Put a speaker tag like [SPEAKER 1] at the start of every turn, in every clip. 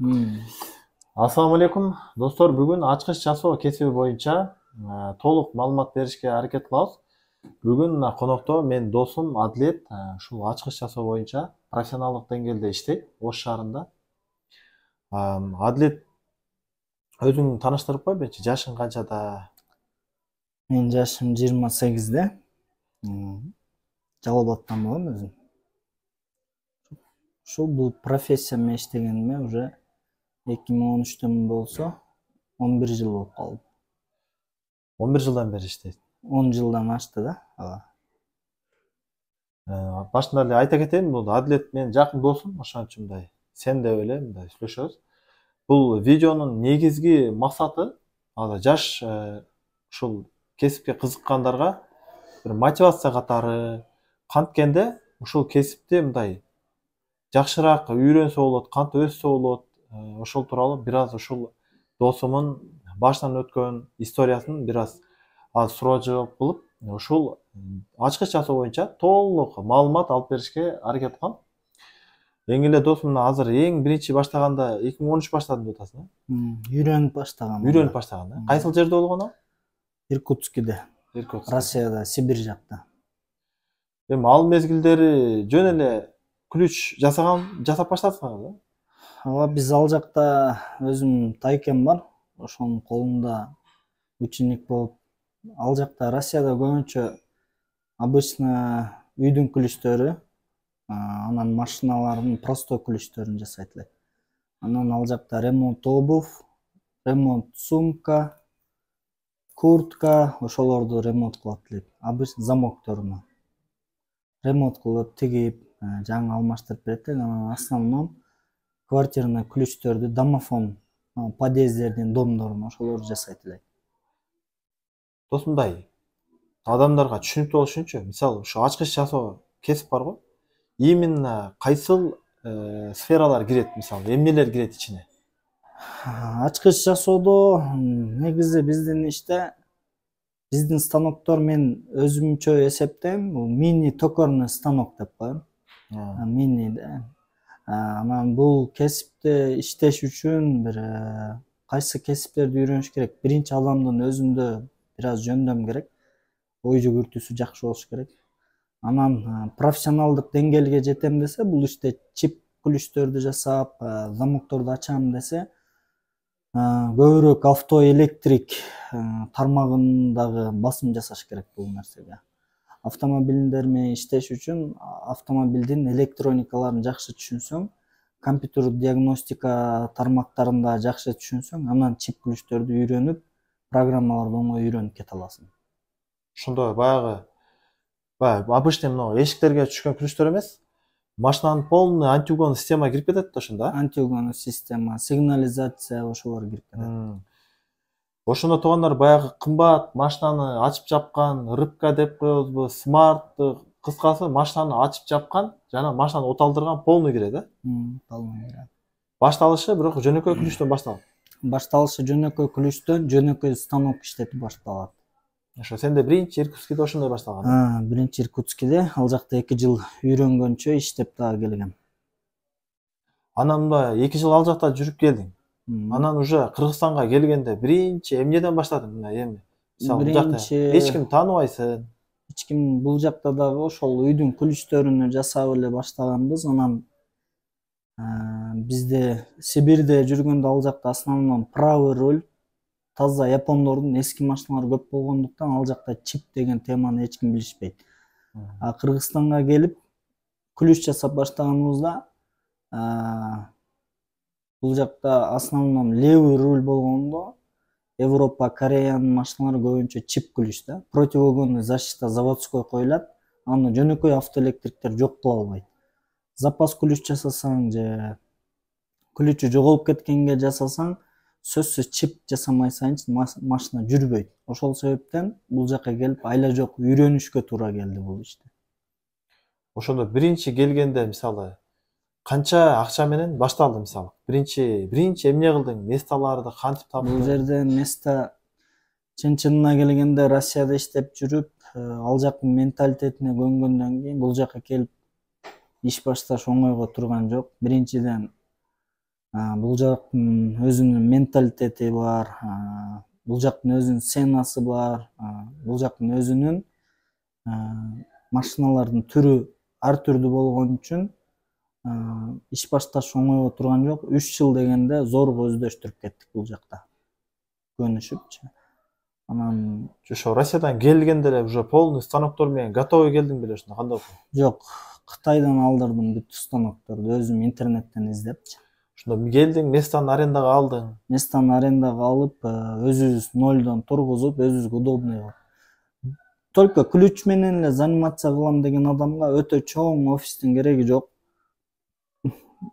[SPEAKER 1] Ассаламу алейкум достор, бүгүн ачкыч жасоо кесиби боюнча толук маалымат беришке аракет кылабыз. Бүгүн конокто менин досум Адлет ушул ачкыч жасоо боюнча профессионалдык деңгээлде иштейт Ош шаарында. Адлет, өзүңдү тааныштырып койбойчу, жашың канчада?
[SPEAKER 2] Менин жашым 28-де. Жалал Абадтан болом өзүм. Ушул бул профессия менен иштегениме уже 2013-төн болсо 11 жыл болуп калды.
[SPEAKER 1] 11 жылдан бери иштейт.
[SPEAKER 2] 10 жылдан ашты да.
[SPEAKER 1] Башында эле айта кетейин, бул Адлет менин жакын досум, ошон үчүн мындай сен деп эле мындай сүйлөшөбүз. Бул видеонун негизги максаты жаш ушул кесипке кызыккандарга бир мотивация катары, канткенде ушул кесипти мындай жакшыраак үйрөнсө болот, кантип өссө болот, ошол тууралуу бир аз ушул досумдун башынан өткөн историясын бир аз суроо жооп кылып, ушул ачкыч жасоо боюнча толук маалымат алып беришке аракет кылам. Эң эле досум, азыр эң биринчи баштаганда 2013 баштадым деп атасың, э?
[SPEAKER 2] Үйрөнүп баштаган.
[SPEAKER 1] Үйрөнүп баштаган, э? Кайсыл жерде болгон ал?
[SPEAKER 2] Иркутскиде. Россияда, Сибирь жакта.
[SPEAKER 1] Эми ал мезгилдери жөн эле ключ жасап баштадыңар, да?
[SPEAKER 2] Биз ал жакта өзүм тайкем бар, ошонун колунда ученик болуп, ал жакта Россияда көбүнчө обычно үйдүн ключтөрү, анан машиналардын простой ключтөрүн жасайт элек. Анан ал жакта ремонт обувь, ремонт сумка, куртка, ошолорду ремонт кылат элек. Обычно замокторуна ремонт кылып, тигип, жаңы алмаштырып берет элек. Анан основном квартирный ключтөрдү, домофон, подъезддердин домдорун ошолорду жасайт элек.
[SPEAKER 1] Досумдай, адамдарга түшүнүктүү болуш үчүнчү, мисалы, ушу ачкыч жасоо кесип бар го, именно кайсыл сфералар кирет, мисалы, эмнелер кирет ичине?
[SPEAKER 2] Ачкыч жасоодо негизи биздин иште, биздин станоктор, мен өзүмчө эсептейм, бул мини токарный станок деп коем. Мини да. Анан бул кесипте иштеш үчүн бир кайсы кесиптерди үйрөнүш керек? Биринчи адамдын өзүндө бир аз жөндөм керек. Ой жүгүртүүсү жакшы болуш керек. Анан профессионалдык деңгээлге жетем десе, бул иште чип ключтөрдү жасап, замокторду ачам десе, көбүрөөк автоэлектрик тармагындагы басым жасаш керек бул нерсеге. Автомобилдер менен иштеш үчүн автомобилдин электроникаларын жакшы түшүнсөң, компьютер диагностика тармактарында жакшы түшүнсөң, анан чип ключтөрдү үйрөнүп, программаларды оңой үйрөнүп кете аласың.
[SPEAKER 1] Ошондо баягы обычный мына эшиктерге түшкөн ключтөр эмес, машинанын полный антиугонный система кирип кетет да ошондо, а?
[SPEAKER 2] Антиугонный система, сигнализация ошолор кирип кетет.
[SPEAKER 1] Ошондо туугандар баягы кымбат машинаны ачып жапкан, рыбка деп коебузбу, смарт, кыскасы машинаны ачып жапкан жана машинаны оталдырган полный кирет, э?
[SPEAKER 2] Полный кирет.
[SPEAKER 1] Башталышы бирок жөнөкөй ключтөн башталат.
[SPEAKER 2] Башталышы жөнөкөй ключтөн, жөнөкөй станок иштетип башталат.
[SPEAKER 1] Ошо сенде биринчи Иркутскиде ошондой башталган.
[SPEAKER 2] Биринчи Иркутскиде, ал жакта 2 жыл үйрөнгөнчө иштеп дагы келгем.
[SPEAKER 1] Анан мында 2 жыл ал жакта жүрүп келдиң. Анан уже Кыргызстанга келгенде биринчи эмнеден баштадың? Мына эми мисалы бул жакта эч ким тааныбайсың.
[SPEAKER 2] Эч ким, бул жакта дагы ошол үйдүн ключтөрүнү жасап эле баштаганбыз. Анан бизде Сибирьде жүргөндө ал жакта основном правый руль, таза япондордун эски машиналары көп болгондуктан ал жакта чип деген теманы эч ким билишпейт. Кыргызстанга келип ключ жасап баштаганыбызда бул жакта основном левый руль болгондо, Европа, Кореянын машиналары көбүнчө чип ключ да. Противоугонный защита заводской коюлат. Аны жөнөкөй автоэлектриктер жок кыла албайт. Запас ключ жасасаң же ключу жоголуп кеткенге жасасаң, сөзсүз чип жасамай сайынчы машина жүрбөйт. Ошол себептен бул жакка келип айла жок үйрөнүшкө туура келди бул иште.
[SPEAKER 1] Ошондо биринчи келгенде мисалы канча акча менен башталды мисалы? Биринчи эмне кылдың? Месталарды кантип таптың?
[SPEAKER 2] Бул жерде места чын-чынына келгенде Россияда иштеп жүрүп, ал жактын менталитетине көнгөндөн кийин бул жакка келип иш башташ оңойго турган жок. Биринчиден Бул жактын өзүнүн менталитети бар, бул жактын өзүнүн сценасы бар, бул жактын өзүнүн машиналардын түрү ар түрдүү болгон үчүн иш башташ оңой турган жок. 3 жыл дегенде зорго өздөштүрүп кеттик бул жакта. Көнүшүпчү. Анан
[SPEAKER 1] Ошо Россиядан келгенде эле уже полный станоктор менен готовый келдиң беле, ошондо кандай болду?
[SPEAKER 2] жок, Кытайдан алдырдым бүт станокторду өзүм интернеттен издепчи.
[SPEAKER 1] Ошондо келдиң, местаны арендага алдың.
[SPEAKER 2] Местаны арендага алып, өзүбүз нолдон тургузуп, өзүбүзгө удобный кылып. Только ключ менен эле занимация кылам деген адамга өтө чоң офистин кереги жок.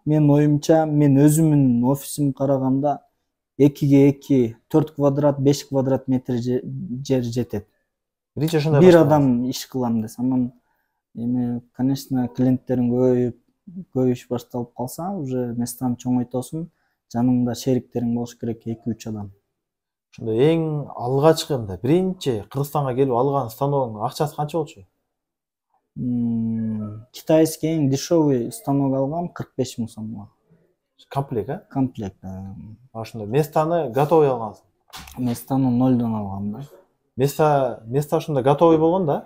[SPEAKER 2] Менин оюмча, мен өзүмдүн офисимди караганда 2ге 2, 4 квадрат, 5 квадрат метр жер жетет.
[SPEAKER 1] Биринчи ошондой
[SPEAKER 2] Бир
[SPEAKER 1] баштаган.
[SPEAKER 2] адам иш кылам десем, анан эми, конечно, клиенттериң көп иш башталып калса, уже местаны чоңойтосуң, жаныңда шериктериң болуш керек 2-3 адам.
[SPEAKER 1] Ошондо эң алгачкы биринчи Кыргызстанга келип алган станогуң акчасы канча болчу?
[SPEAKER 2] Китайский эң дешевый станок алгам 45 000 сомго.
[SPEAKER 1] Комплект,
[SPEAKER 2] Комплект.
[SPEAKER 1] Ошондо местаны готовый алгансың.
[SPEAKER 2] Местаны нолдон алгам да.
[SPEAKER 1] Места ошондо готовый болгон да?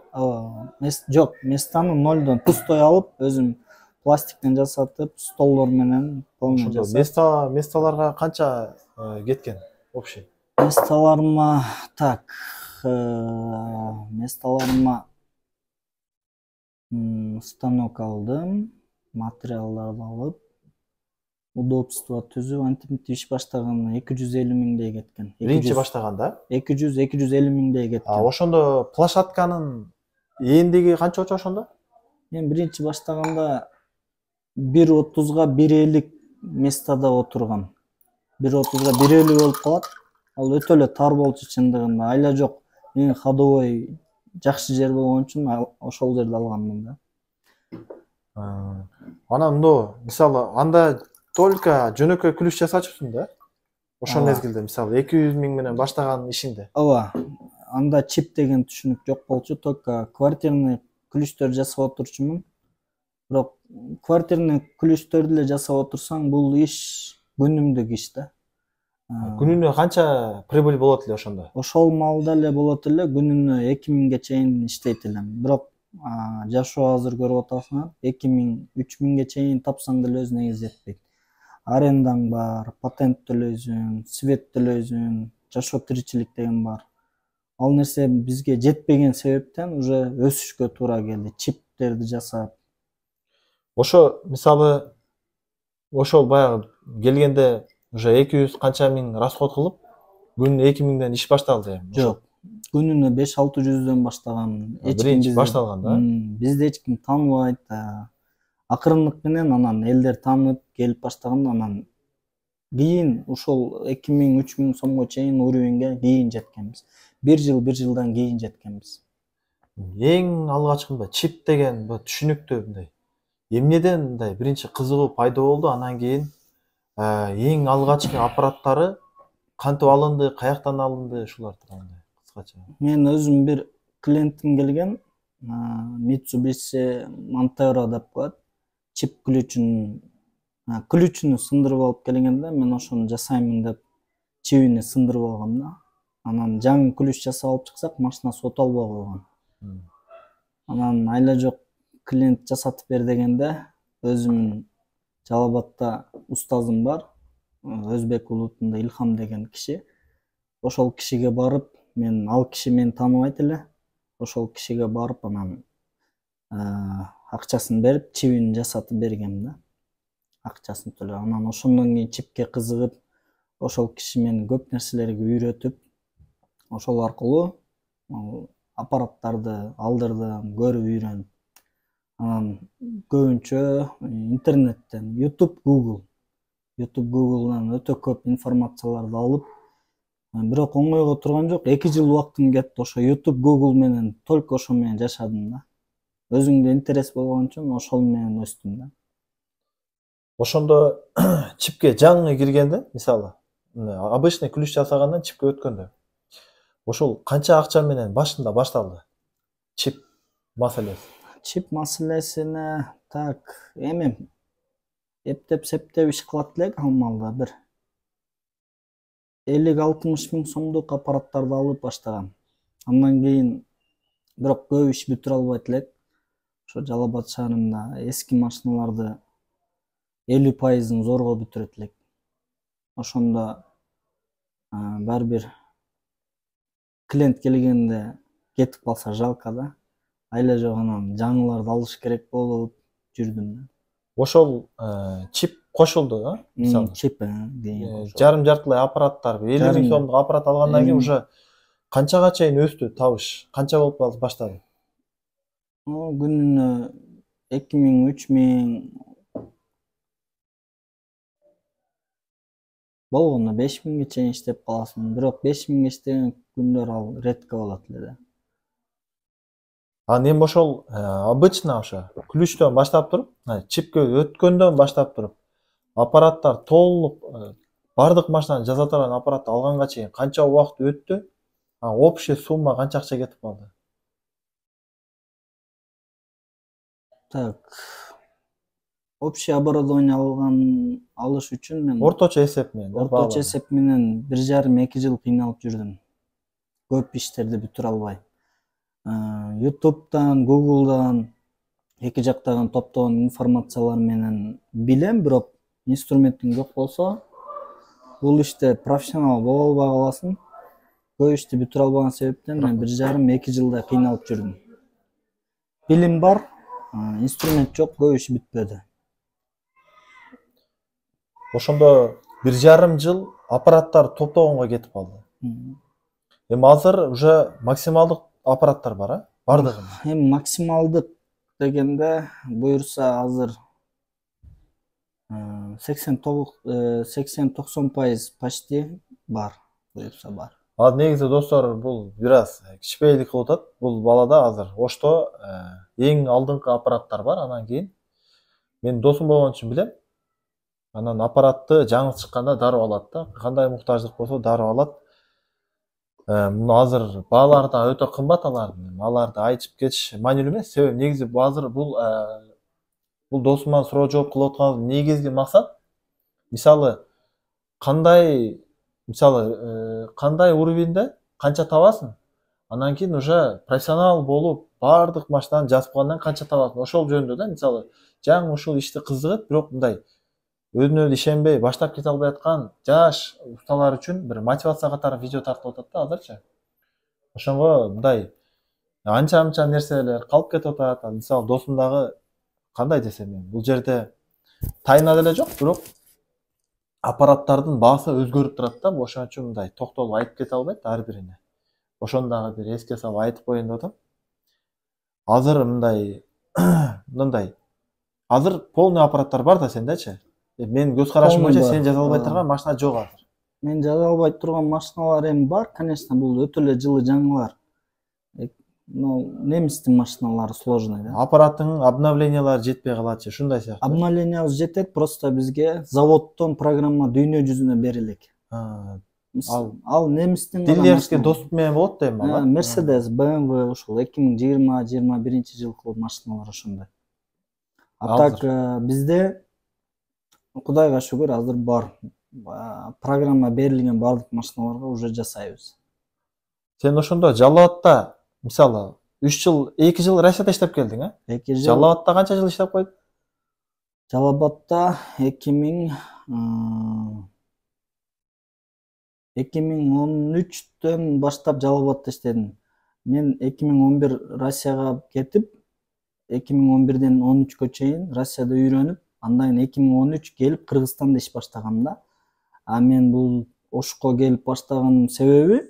[SPEAKER 2] Жок, местаны нолдон пустой алып, өзүм пластиктен жасатып, столдор менен полный
[SPEAKER 1] Ошондо
[SPEAKER 2] жасап.
[SPEAKER 1] месталарга канча кеткен общий?
[SPEAKER 2] Месталарыма станок алдым, материалдарды алып, удобство түзүп, антип иш баштаганда 250 миңдей кеткен.
[SPEAKER 1] Биринчи баштаганда
[SPEAKER 2] 200-250 миңдей кеткен.
[SPEAKER 1] Ошондо площадканын эндиги канча болчу ошондо?
[SPEAKER 2] Мен биринчи баштаганда 1.30га 1.50 местада отургам. 1.30га 1.50 болуп калат. Ал өтө эле тар болчу чындыгында. Айла жок. Мен ходовой жакшы жер болгон үчүн ошол жерде алганмын да.
[SPEAKER 1] Анан мисалы анда только жөнөкөй ключ жасачусуң да? Ошол мезгилде мисалы 200 миң менен баштаган ишиңде.
[SPEAKER 2] Анда чип деген түшүнүк жок болчу, только квартирный ключтөр жасап отурчумун. Бирок квартирный ключтөрдү эле жасап отурсаң, бул иш күнүмдүк иш да.
[SPEAKER 1] Күнүнө канча прибыль болот эле ошондо?
[SPEAKER 2] Ошол маалда эле болот эле, күнүнө 2000ге чейин иштейт элем. Бирок жашоо азыр көрүп атасыңар, 2000-3000 миңге чейин тапсаң деле өз негизи жетпейт. Арендаң бар, патент төлөйсүң, свет төлөйсүң, жашоо тиричилик деген бар. Ал нерсе бизге жетпеген себептен уже өсүшкө туура келди, чиптерди жасап.
[SPEAKER 1] Ошо мисалы ошол баягы келгенде уже 200 канча миң расход кылып, күнүнө 2000ден иш башталды.
[SPEAKER 2] Жок, күнүнө 5-600дөн баштаган.
[SPEAKER 1] Биринчи башталган да?
[SPEAKER 2] Бизди эч ким тааныбайт. Акырындык менен анан элдер таанып келип баштаганда, анан кийин ушул 2000-3000 сомго чейин уровеньге кийин жеткенбиз. 1 жылдан кийин жеткенбиз.
[SPEAKER 1] Эң алгачкы чип деген түшүнүктүү эмнеден биринчи кызыгуу пайда болду, анан кийин эң алгачкы аппараттары кантип алынды, каяктан алынды, ушулар тууралуу кыскача. Мен
[SPEAKER 2] өзүм бир клиентим келген, Mitsubishi Montero деп коет. Чип ключүнү сындырып алып келгенде, мен ошону жасаймын деп чибини сындырып алгам да. Анан жаңы ключ жасап алып чыксак, машина сото албай койгон. Анан айла жок, клиент жасатып бер дегенде, өзүмүн Жалал Абадта устазым бар, Өзбек улутунда Илхам деген киши. Ошол кишиге барып, ал киши мени тааныбайт эле. Ошол кишиге барып, анан акчасын берип, чибин жасатып бергем да. Акчасын төлөп. Анан ошондон кийин чипке кызыгып, ошол киши мени көп нерселерге үйрөтүп, ошол аркылуу аппараттарды алдырдым, көрүп үйрөнүп. Анан көбүнчө интернеттен, YouTube, Google'дан өтө көп информацияларды алып, бирок оңойго турган жок. 2 жыл убактым кетти. Ошо YouTube, Google менен, только ошо менен жашадым да. Өзүңдө интерес болгон үчүн ошол менен өстүм да.
[SPEAKER 1] Ошондо чипке жаңы киргенде, мисалы, обычный ключ жасагандан чипке өткөндө, ошол канча акча менен башында башталды? Чип маселеси.
[SPEAKER 2] Чип маселесине эми Эптеп иш кылат элек ал маалда бир 50-60 миң сомдук аппараттарды алып баштагам. Андан кийин бирок көп иш бүтүрө албайт элек. Ошо Жалал Абад шаарында эски машиналарды 50% зорго бүтүрөт элек. Ошондо баары бир клиент келгенде кетип калса жалко да. Айла жок анан жаңыларды алыш керек болуп жүрдүм.
[SPEAKER 1] Ошол чип кошулду, мисалы.
[SPEAKER 2] Чип деген
[SPEAKER 1] Жарым жартылай аппараттар 50 миң сомдук аппарат алгандан кийин уже канчага чейин өстү табыш? Канча болуп баштады?
[SPEAKER 2] Күнүнө 2000, 3000 болгондо 5000ге чейин иштеп каласың. Бирок 5000ге иштеген күндөр ал редко болот эле да.
[SPEAKER 1] Анан эми ошол обычно ошо ключтөн баштап туруп, чипке өткөндөн баштап туруп, аппараттар толук бардык машинаны жаза турган аппаратты алганга чейин канча убакыт өттү? Общий сумма канча акча кетип калды?
[SPEAKER 2] Так. Общий оборудование алыш үчүн мен
[SPEAKER 1] Орточо эсеп менен.
[SPEAKER 2] Орточо эсеп менен 1,5-2 жыл кыйналып жүрдүм. Көп иштерди бүтүрө албай. YouTube'дан, Google'дан эки жактаган топтогон информациялар менен билем, бирок инструментиң жок болсо, бул иште профессионал боло албай каласың. Көп ишти бүтүрө албаган себептен мен 1,5-2 жылдай кыйналып жүрдүм. Билим бар, инструмент жок, көп иш бүтпөдү.
[SPEAKER 1] Ошондо 1,5 жыл аппараттар топтогонго кетип калды. Эми азыр уже максималдык аппараттар бар, бардыгы.
[SPEAKER 2] Эми максималдык дегенде буюрса азыр 80-90% почти бар, буюрса бар.
[SPEAKER 1] Негизи достор, бул бир аз кичпейлик кылып атат. Бул балада азыр Ошто эң алдыңкы аппараттар бар, анан кийин мен досум болгон үчүн билем. Анан аппаратты жаңы чыкканда дароо алат да. Кандай муктаждык болсо дароо алат. Муну азыр баалары да өтө кымбат алардын. Аларды айтып кетиш маанилүү эмес. Себеби негизи азыр бул досумдан суроо жооп кылып аткан негизги максат, мисалы кандай уровеньде канча табасың, анан кийин уже профессионал болуп бардык машинаны жазып калгандан канча табасың. Ошол жөнүндө да, мисалы жаңы ушул ишти кызыгып, бирок мындай өзүнө ишенбей баштап кете албай аткан жаш усталар үчүн бир мотивация катары видео тартылып атат да азырчы. Ошонго мындай анча нерселер калып кетип атат. Мисалы досум дагы кандай десем, бул жерде тайна деле жок, бирок аппараттардын баасы өзгөрүп турат да. Ошон үчүн мындай токтолуп айтып кете албайт ар бирине. Ошону дагы бир эске салып айтып коеюн деп атам. Азыр мындай азыр полный аппараттар бар да сендечи. Мен көз карашым боюнча сен жаза албай турган машина жок азыр.
[SPEAKER 2] Мен жаза албай турган машиналар эми бар, конечно, бул өтө эле жылы жаңылар. Немистин машиналары сложный да.
[SPEAKER 1] Аппараттын обновлениялары жетпей калатчы, ушундай сыяктуу.
[SPEAKER 2] Обновлениябыз жетет, просто бизге заводдон программа дүйнө жүзүнө берилет. Ал немистин
[SPEAKER 1] дилерский доступ менен болот да эми ал.
[SPEAKER 2] Mercedes, BMW ушул 2020-21 жылкы машиналар ошондой. Так бизде Кудайга шүгүр азыр бар. Программа берилген бардык машиналарга уже жасайбыз.
[SPEAKER 1] Сен ошондо Жалал Абадта мисалы 2 жыл Россияда иштеп келдиң,
[SPEAKER 2] 2 жыл.
[SPEAKER 1] Жалал Абадта канча жыл иштеп койдуң?
[SPEAKER 2] Жалал Абадта 2013-төн баштап Жалал Абадта иштедим. Мен 2011 Россияга кетип, 2011ден 13кө чейин Россияда үйрөнүп, андан 2013 келип Кыргызстанда иш баштагам да. Мен бул Ошко келип баштаган себеби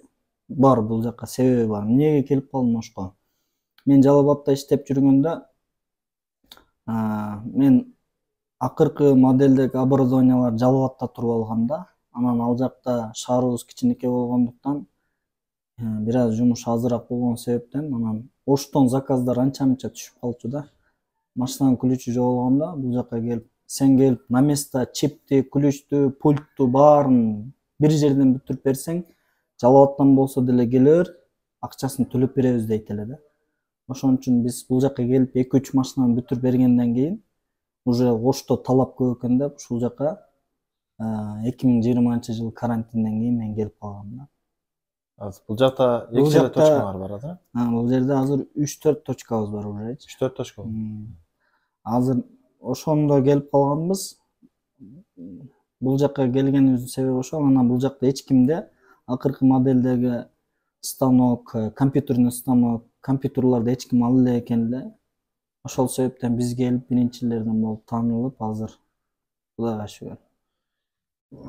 [SPEAKER 2] бар, бул жака себеби бар. Эмнеге келип калдым Ошко? Мен Жалал Абадта иштеп жүргөндө мен акыркы модельдеги оборудованиялар Жалал Абадта туруп алгам да. Анан ал жакта шаарыбыз кичинекей болгондуктан бир аз жумуш азыраак болгон себептен анан Оштон заказдар анча-мынча түшүп калчу да. Машинанын ключу жоголгондо бул жака келип, сен келип на место чипти, ключту, пультту баарын бир жерден бүтүрүп берсең, Жалал Абадтан болсо деле келер, акчасын төлөп беребиз дейт эле да. Ошон үчүн биз бул жака келип 2-3 машинаны бүтүрүп бергенден кийин уже Ошто талап көп экен деп ушул жака 2020 жыл карантинден кийин мен келип калгам да.
[SPEAKER 1] Азыр бул жакта
[SPEAKER 2] Бул
[SPEAKER 1] эки эле
[SPEAKER 2] жакта
[SPEAKER 1] точкалар бар да?
[SPEAKER 2] бул жерде азыр 3-4 точкабыз бар ужечи.
[SPEAKER 1] 3-4 точка.
[SPEAKER 2] Азыр ошондо келип калганбыз. Бул жака келгенибиздин себеби ошол. Анан бул жакта эч кимде акыркы модельдеги станок, компьютерный станок, компьютерларды эч ким ала элек экен эле. Ошол себептен биз келип биринчилерден болуп таанылып, азыр Кудайга шүгүр.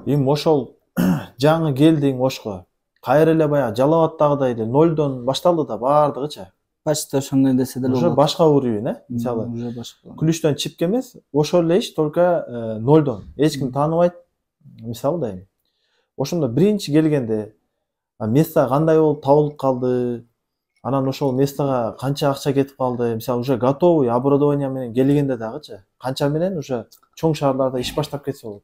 [SPEAKER 1] Эми ошол жаңы келдиң Ошко. Кайра эле баягы Жалал Абадтагыдай эле нолдон башталды да баардыгычы.
[SPEAKER 2] Почти ошондой десе деле
[SPEAKER 1] Уже
[SPEAKER 2] болот.
[SPEAKER 1] башка уровень, мисалы.
[SPEAKER 2] Уже башка.
[SPEAKER 1] Күлүштөн чипке эмес, ошол эле иш только нолдон. Эч ким тааныбайт. Мисалы да эми. Ошондо биринчи келгенде место кандай болуп табылып калды? Анан ошол местога канча акча кетип калды? Мисалы уже готовый оборудование менен келгенде дагычы канча менен уже чоң шаарларда иш баштап кетсе болот?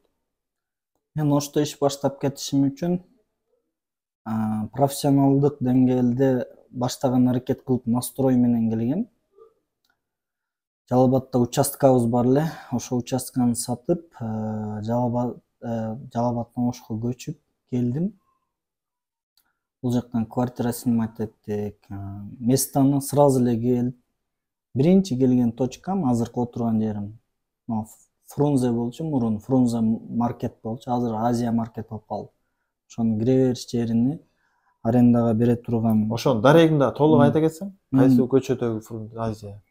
[SPEAKER 2] Мен Ошто иш баштап кетишим үчүн профессионалдык деңгээлде баштаган аракет кылып настрой менен келгем. Жалал Абадта участкабыз бар эле. Ошол участканы сатып, Жалал Абадтан Ошко көчүп келдим. Бул жактан квартира снимать эттик. Местаны сразу эле келип, биринчи келген точкам азыркы отурган жерим. Фрунзе болчу, мурун Фрунзе маркет болчу, азыр Азия маркет болуп калды. Ошонун кире бериш жерини арендага бере турган.
[SPEAKER 1] Ошонун дарегинде толук айта кетсең, кайсы көчөдөгү Фрунзе Азия?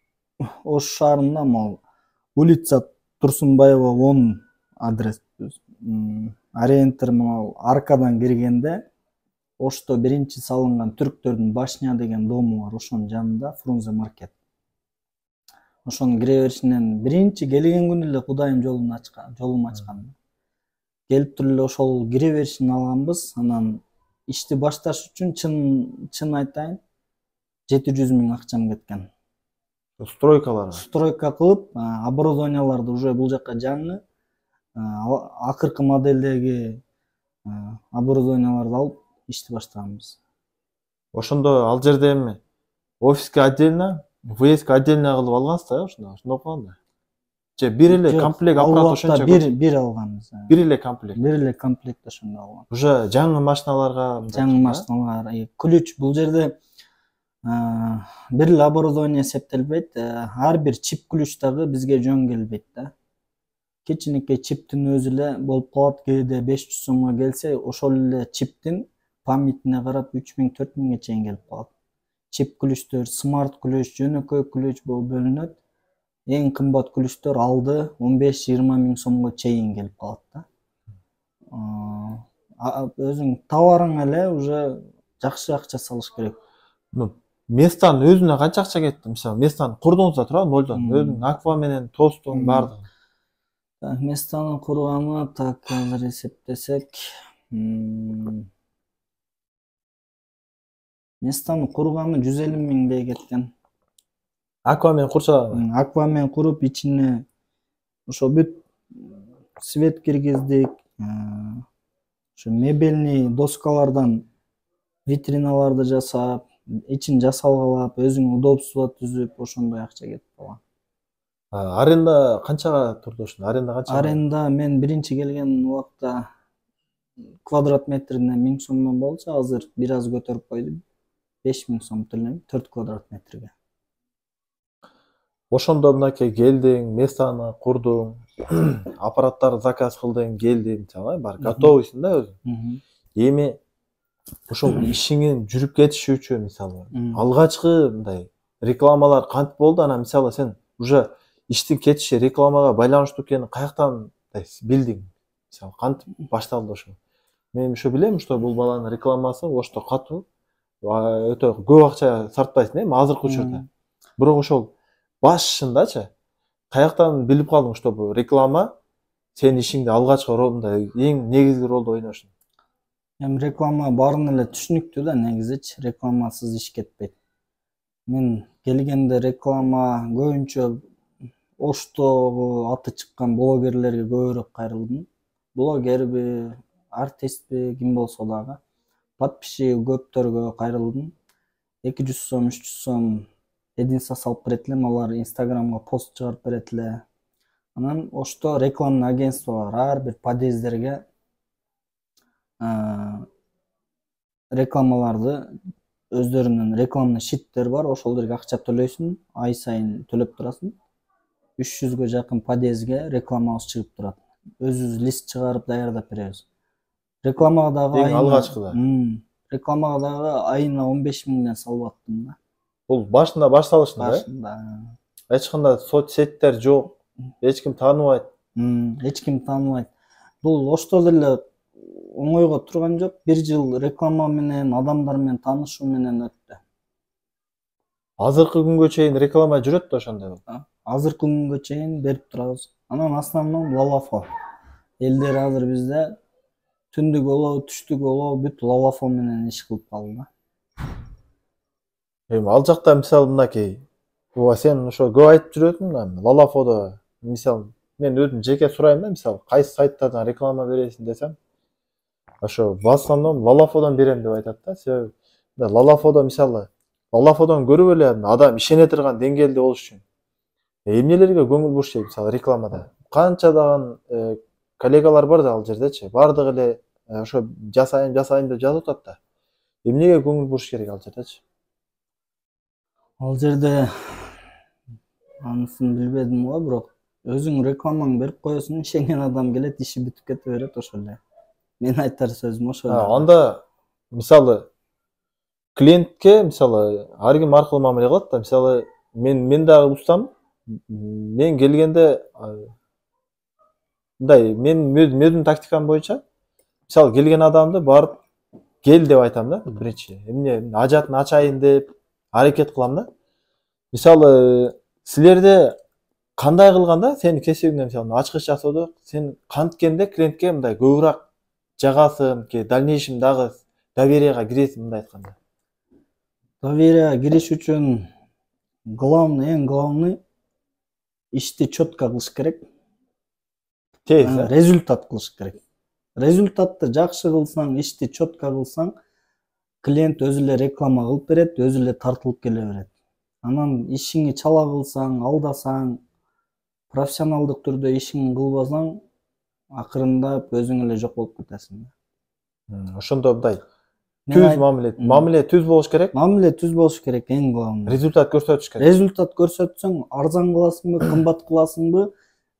[SPEAKER 2] Ош шаарында мол улица Турсунбаева 10 адрес. Ориентир мал аркадан киргенде Ошто биринчи салынган түрктөрдүн Башня деген дому бар, ошонун жанында Фрунзе маркет. Ошонун кире беришинен биринчи келген күнү эле Кудайым жолун ачкан. Келип туруп эле ошол кире беришин алганбыз. Анан ишти башташ үчүн чын айтайын 700 000 акчам кеткен. Стройка кылып, оборудованияларды уже бул жакка жаңы акыркы модельдеги оборудованияларды алып ишти баштаганбыз.
[SPEAKER 1] Ошондо ал жерде эми офиске отдельно, въездке отдельно кылып алгансыздар, ошондо калганда. Же бир эле комплект аппарат ошончо
[SPEAKER 2] бир алганбыз.
[SPEAKER 1] Бир эле комплект.
[SPEAKER 2] Бир эле комплект ошондо алган.
[SPEAKER 1] Уже жаңы машиналарга,
[SPEAKER 2] ключ бул жерде бир эле оборудование эсептелбейт. Ар бир чип ключ дагы бизге жөн келбейт да. Кичинекей чиптин өзү эле болуп калат, кээде 500 сомго келсе, ошол эле чиптин памятине карап 3000-4000 чейин келип калат. Чип ключтөр, смарт ключ, жөнөкөй ключ болуп бөлүнөт. Эң кымбат ключтөр алды 15-20 000 сомго чейин келип калат да. Өзүң товарың эле уже жакшы акча салыш керек.
[SPEAKER 1] Местанын өзүнө канча акча кетти? Мисалы, местаны курдуңуздар туурабы нолдон? Өзүң аква менен тостуң бардыгы.
[SPEAKER 2] Местаны курганы так азыр эсептесек, местаны курганы 150 000 кеткен.
[SPEAKER 1] Аква менен курчаганы?
[SPEAKER 2] Аква менен куруп, ичине ошо бүт свет киргиздик, ошо мебельный доскалардан витриналарды жасап, ичин жасалгалап, өзүң удобство түзүп, ошондой акча кетип калган.
[SPEAKER 1] Аренда канчага турду ошондо? Аренда канча?
[SPEAKER 2] Аренда мен биринчи келген убакта квадрат метрине 1000 сомдон болчу, азыр бир аз көтөрүп койду. 5000 сом төлөйм 4 квадрат метрге.
[SPEAKER 1] Ошондо мынакей келдиң, местаны курдуң, аппараттарды заказ кылдың, келдиң, бар готовыйсың да өзүң. Эми ошол ишиңин жүрүп кетиши үчүн мисалы, алгачкы мындай рекламалар кантип болду? Анан мисалы сен уже иштин кетиши рекламага байланыштуу экенин каяктан билдиң? Мисалы кантип башталды ошо? Мен ошо билем, что бул баланын рекламасы Ошто катуу өтө көп акча сарптайсың эми азыркы учурда. Бирок ошол башындачы каяктан билип калдың, что бул реклама сенин ишиңде алгачкы мындай эң негизги ролду ойношун?
[SPEAKER 2] Эми реклама баарын эле түшүнүктүү да, негизичи рекламасыз иш кетпейт. Мен келгенде реклама көбүнчө Оштогу аты чыккан блогерлерге көбүрөөк кайрылдым. Блогерби, артистби, ким болсо дагы. Подписчиги көптөргө кайрылдым. 200 сом, 300 сом единство салып берет элем, алар Инстаграмга пост чыгарып берет эле. Анан ошто рекламный агентство бар. Ар бир подъездерге рекламаларды өздөрүнүн рекламный щиттер бар. Ошолдорго акча төлөйсүң, ай сайын төлөп турасың. 300ге жакын подъездге рекламабыз чыгып турат. Өзүбүз лист чыгарып даярдап беребиз. Рекламага дагы
[SPEAKER 1] Эң алгачкыда.
[SPEAKER 2] Рекламага дагы айына 15 миңден салып аттым да.
[SPEAKER 1] Бул башында башталышында.
[SPEAKER 2] Башында.
[SPEAKER 1] Эч кандай соцсеттер жок. Эч ким тааныбайт.
[SPEAKER 2] Эч ким тааныбайт. Бул ошто деле оңойго турган жок. 1 жыл реклама менен, адамдар менен таанышуу менен өттү.
[SPEAKER 1] Азыркы күнгө чейин реклама жүрөт да ошондой.
[SPEAKER 2] Азыркы күнгө чейин берип турабыз. Анан основном Лалафо. Элдер азыр бизде түндүк болобу, түштүк болобу бүт Лалафо менен иш кылып калды да.
[SPEAKER 1] Эми ал жакта мисалы мынакей. Сен ошо көп айтып жүрөсүң да, Лалафодо мисалы мен өзүм жеке сурайм да, мисалы кайсы сайттардан реклама бересиң десем, ошо в основном Лалафодон берем деп айтат да. Себеби Лалафодо мисалы Лалафодон көрүп эле адам ишене турган деңгээлде болуш үчүн эмнелерге көңүл буруш керек мисалы рекламада. Канчадаган коллегалар бар да ал жердечи. Бардыгы эле ошо жасайм деп жазып атат да. Эмнеге көңүл буруш керек ал жердечи?
[SPEAKER 2] Ал жерде анысын билбедим го, бирок өзүң рекламаңды берип коесуң, ишенген адам келет, иши бүтүп кете берет ошол эле. Мен айтар сөзүм ошол.
[SPEAKER 1] Анда мисалы клиентке мисалы ар ким ар кыл мамиле кылат да. Мисалы мен дагы устам. Мен келгенде мындай мен өзүмдүн тактикам боюнча мисалы келген адамды барып кел деп айтам да биринчи. Эмне ажатын ачайын деп аракет кылам да. Мисалы силерде кандай кылганда сени кесибиңде мисалы ачкыч жасоодо сен канткенде клиентке мындай көбүрөөк жагасың, дальнейшем дагы доверияга киресиң мындай айтканда.
[SPEAKER 2] Доверияга кириш үчүн эң главный ишти четко кылыш керек. Результат кылыш керек. Результатты жакшы кылсаң, ишти четко кылсаң, клиент өзү эле реклама кылып берет, өзү эле тартылып келе берет. Анан ишиңи чала кылсаң, алдасаң, профессионалдык түрдө ишиңди кылбасаң, акырындап өзүң эле жок болуп кетесиң.
[SPEAKER 1] Ошондо мындай түз мамиле түз болуш керек.
[SPEAKER 2] Мамиле түз болуш керек, эң главный.
[SPEAKER 1] Результат көрсөтүш керек.
[SPEAKER 2] Результат көрсөтсөң, арзан кыласыңбы, кымбат кыласыңбы,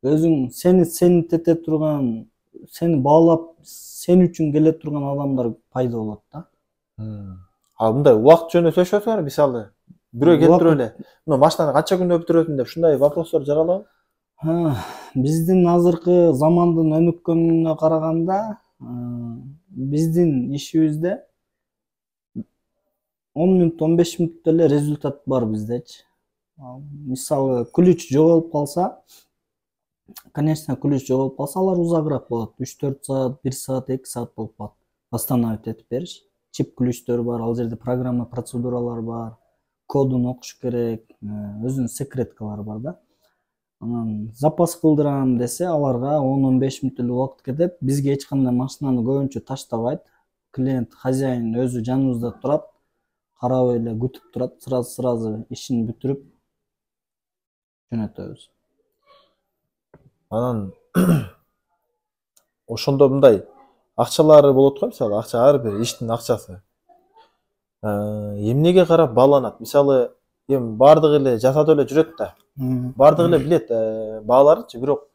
[SPEAKER 2] өзүң сени тете турган, сени баалап, сен үчүн келе турган адамдар пайда болот да.
[SPEAKER 1] Мындай убакыт жөнүндө сүйлөшөсүңөр, мисалы бирөө келип эле, машинаны канча күндө бүтүрөсүң деп ушундай вопростор жаралабы?
[SPEAKER 2] Биздин азыркы замандын өнүккөнүнө караганда, биздин ишибизде 10 мүнөт, 15 мүнөттө эле результат бар биздечи. Мисалы ключ жоголуп калса, конечно, ключ жоголуп калса, алар узагыраак болот. 3-4 саат, 1 саат, 2 саат болуп калат. Восстановить этип бериш. Чип ключтөр бар, ал жерде программа, процедуралар бар. Кодун окуш керек, өзүнүн секреткалары бар да. Анан запас кылдырам десе, аларга 10-15 мүнөт эле убакыт кетет. Бизге эч кандай машинаны көбүнчө таштабайт. Клиент, хозяин өзү жаныбызда турат, карабай эле күтүп турат, сразу ишин бүтүрүп жөнөтөбүз.
[SPEAKER 1] Анан ошондо мындай акчалары болот го, мисалы акча ар бир иштин акчасы. Эмнеге карап бааланат? Мисалы эми бардыгы эле жасап эле жүрөт да. Бардыгы эле билет бааларычы, бирок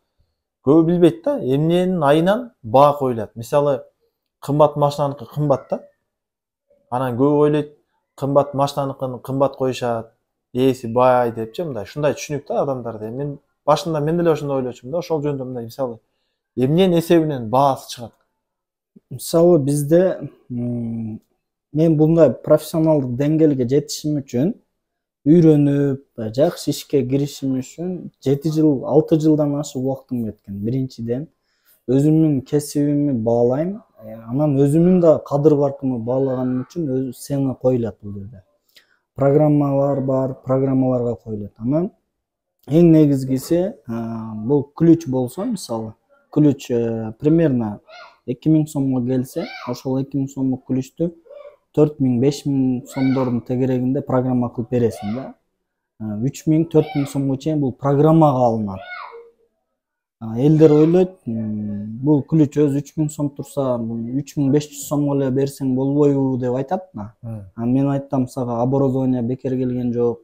[SPEAKER 1] көбү билбейт да, эмненин айынан баа коюлат. Мисалы кымбат машинаныкы кымбат да. Анан көбү ойлойт, кымбат машинаныкын кымбат коюшат, ээси бай депчи, мындай ушундай түшүнүк да адамдарда. Мен башында мен деле ошондой ойлочумун да, ошол жөнүндө мындай мисалы эмненин эсебинен баасы чыгат.
[SPEAKER 2] Мисалы бизде мен мындай профессионалдык деңгээлге жетишим үчүн, үйрөнүп, жакшы ишке киришим үчүн 7 жыл, 6 жылдан ашык убактым кеткен. Биринчиден өзүмдүн кесибимди баалайм, анан өзүмдүн да кадыр баркымды баалаганым үчүн цена коюлат бул жерде. Программалар бар, программаларга коюлат. Анан эң негизгиси бул ключ болсо, мисалы ключ примерно 2000 сомго келсе, ошол 2000 сомдук ключтү 4000-5000 сомдордун тегерегинде программа кылып бересиң да. 3000-4000 сомго чейин бул программага алынат. Элдер ойлойт, бул ключ өзү 3000 сом турса, 3500 сомго эле берсең болбойбу деп айтат да. Мен айтам сага оборудование бекер келген жок.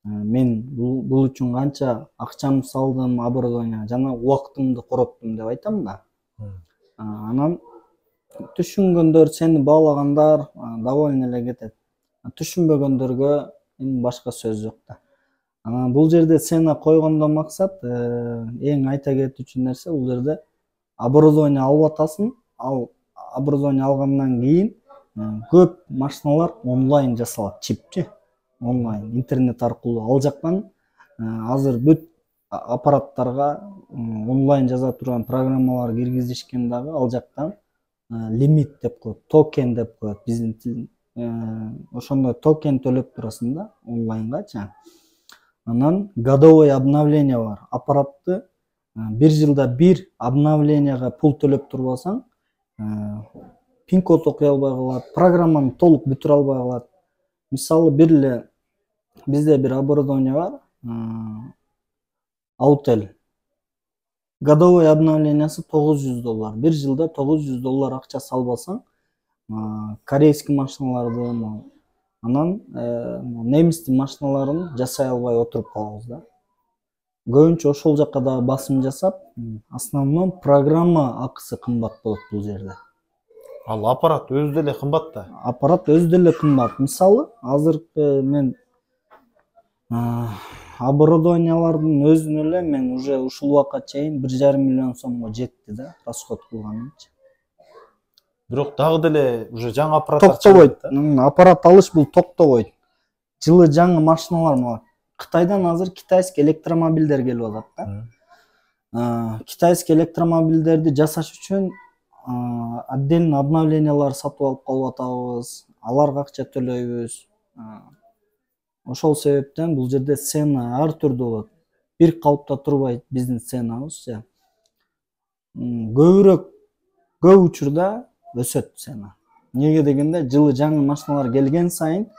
[SPEAKER 2] Мен бул үчүн канча акчамды салдым, оборудование жана убактымды короттум деп айтам да. Анан түшүнгөндөр, сени баалагандар довольно эле кетет. Түшүнбөгөндөргө башка сөз жок да. Бул жерде сцена койгондо максат, эң айта кетүүчү нерсе бул жерде оборудование алып атасың, ал оборудование алгандан кийин көп машиналар онлайн жасалат, чипчи, онлайн, интернет аркылуу. Ал жактан азыр бүт аппараттарга онлайн жаза турган программалар киргизишкен дагы, ал жактан лимит деп коет, токен деп коет биздин тил. Ошондой токен төлөп турасың да онлайнгачы. Анан годовой обновление бар. Аппаратты бир жылда бир обновленияга пул төлөп турбасаң, пин код окуй албай калат, программаны толук бүтүрө албай калат. Мисалы бизде бир оборудование бар, Autel. Годовой обновлениясы $900. Бир жылда $900 акча салбасаң, корейский машиналарды, анан немистин машиналарын жасай албай отуруп калабыз да. Көбүнчө ошол жака да басым жасап, основном программа акысы кымбат болот бул жерде.
[SPEAKER 1] Ал аппарат өзү деле кымбат да.
[SPEAKER 2] Аппарат өзү деле кымбат. Мисалы, азыркы мен оборудованиялардын өзүнө эле мен уже ушул убакка чейин 1,5 миллион сомго жетти да, расход кылганымчы.
[SPEAKER 1] Бирок дагы деле уже жаңы аппараттар
[SPEAKER 2] токтобойт. Аппарат алыш бул токтобойт. Жылы жаңы машиналар, Кытайдан азыр китайский электромобилдер келип атат да. Китайский электромобилдерди жасаш үчүн отдельно обновлениялар сатып алып калып атабыз, аларга акча төлөйбүз. Ошол себептен бул жерде цена ар түрдүү болот. Бир калыпта турбайт биздин ценабыз. Көп учурда өсөт цена. Неге дегенде, жылы жаңы машиналар келген сайын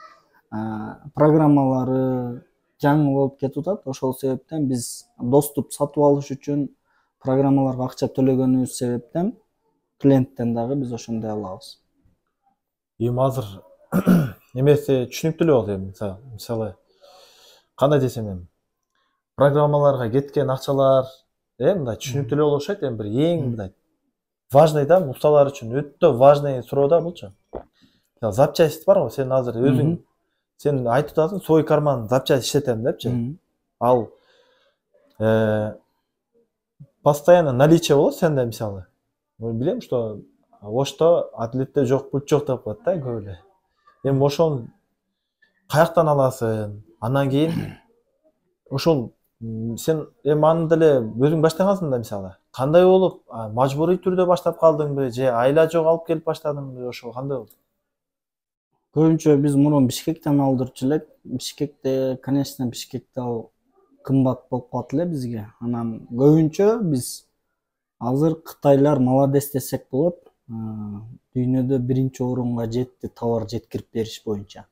[SPEAKER 2] программалары жаңы болуп кетип атат. Ошол себептен биз доступ сатып алыш үчүн программаларга акча төлөгөнүбүз себептен клиенттен дагы биз ошондой алабыз.
[SPEAKER 1] Азыр эмеси түшүнүктүү эле болду. Мисалы, кандай десем эми, программаларга кеткен акчалар мындай түшүнүктүү эле болуш окшойт. Бир эң мындай важный да, усталар үчүн өтө важный суроо да булчу. Запчасть бар го, сен азыр өзүң сен айтып атасың, свой карман запчасть иштетем депчи. Ал постоянно наличие болот сенде, мисалы. Мен билем, что ошто атлетте жок, путь жок деп коет да көп эле. Эми ошону каяктан аласың? Андан кийин ошол сен эми аны деле өзүң баштагансың да, мисалы. Кандай болуп, мажбурий түрдө баштап калдыңбы, же айла жок алып келип баштадыңбы, ошол кандай болду?
[SPEAKER 2] Көбүнчө биз мурун Бишкектен алдырчу элек. Бишкекте, конечно, Бишкекте ал кымбат болуп калат эле бизге. Анан көбүнчө биз азыр кытайлар молодец десек болот. Дүйнөдө биринчи орунга жетти товар жеткирип бериш боюнча.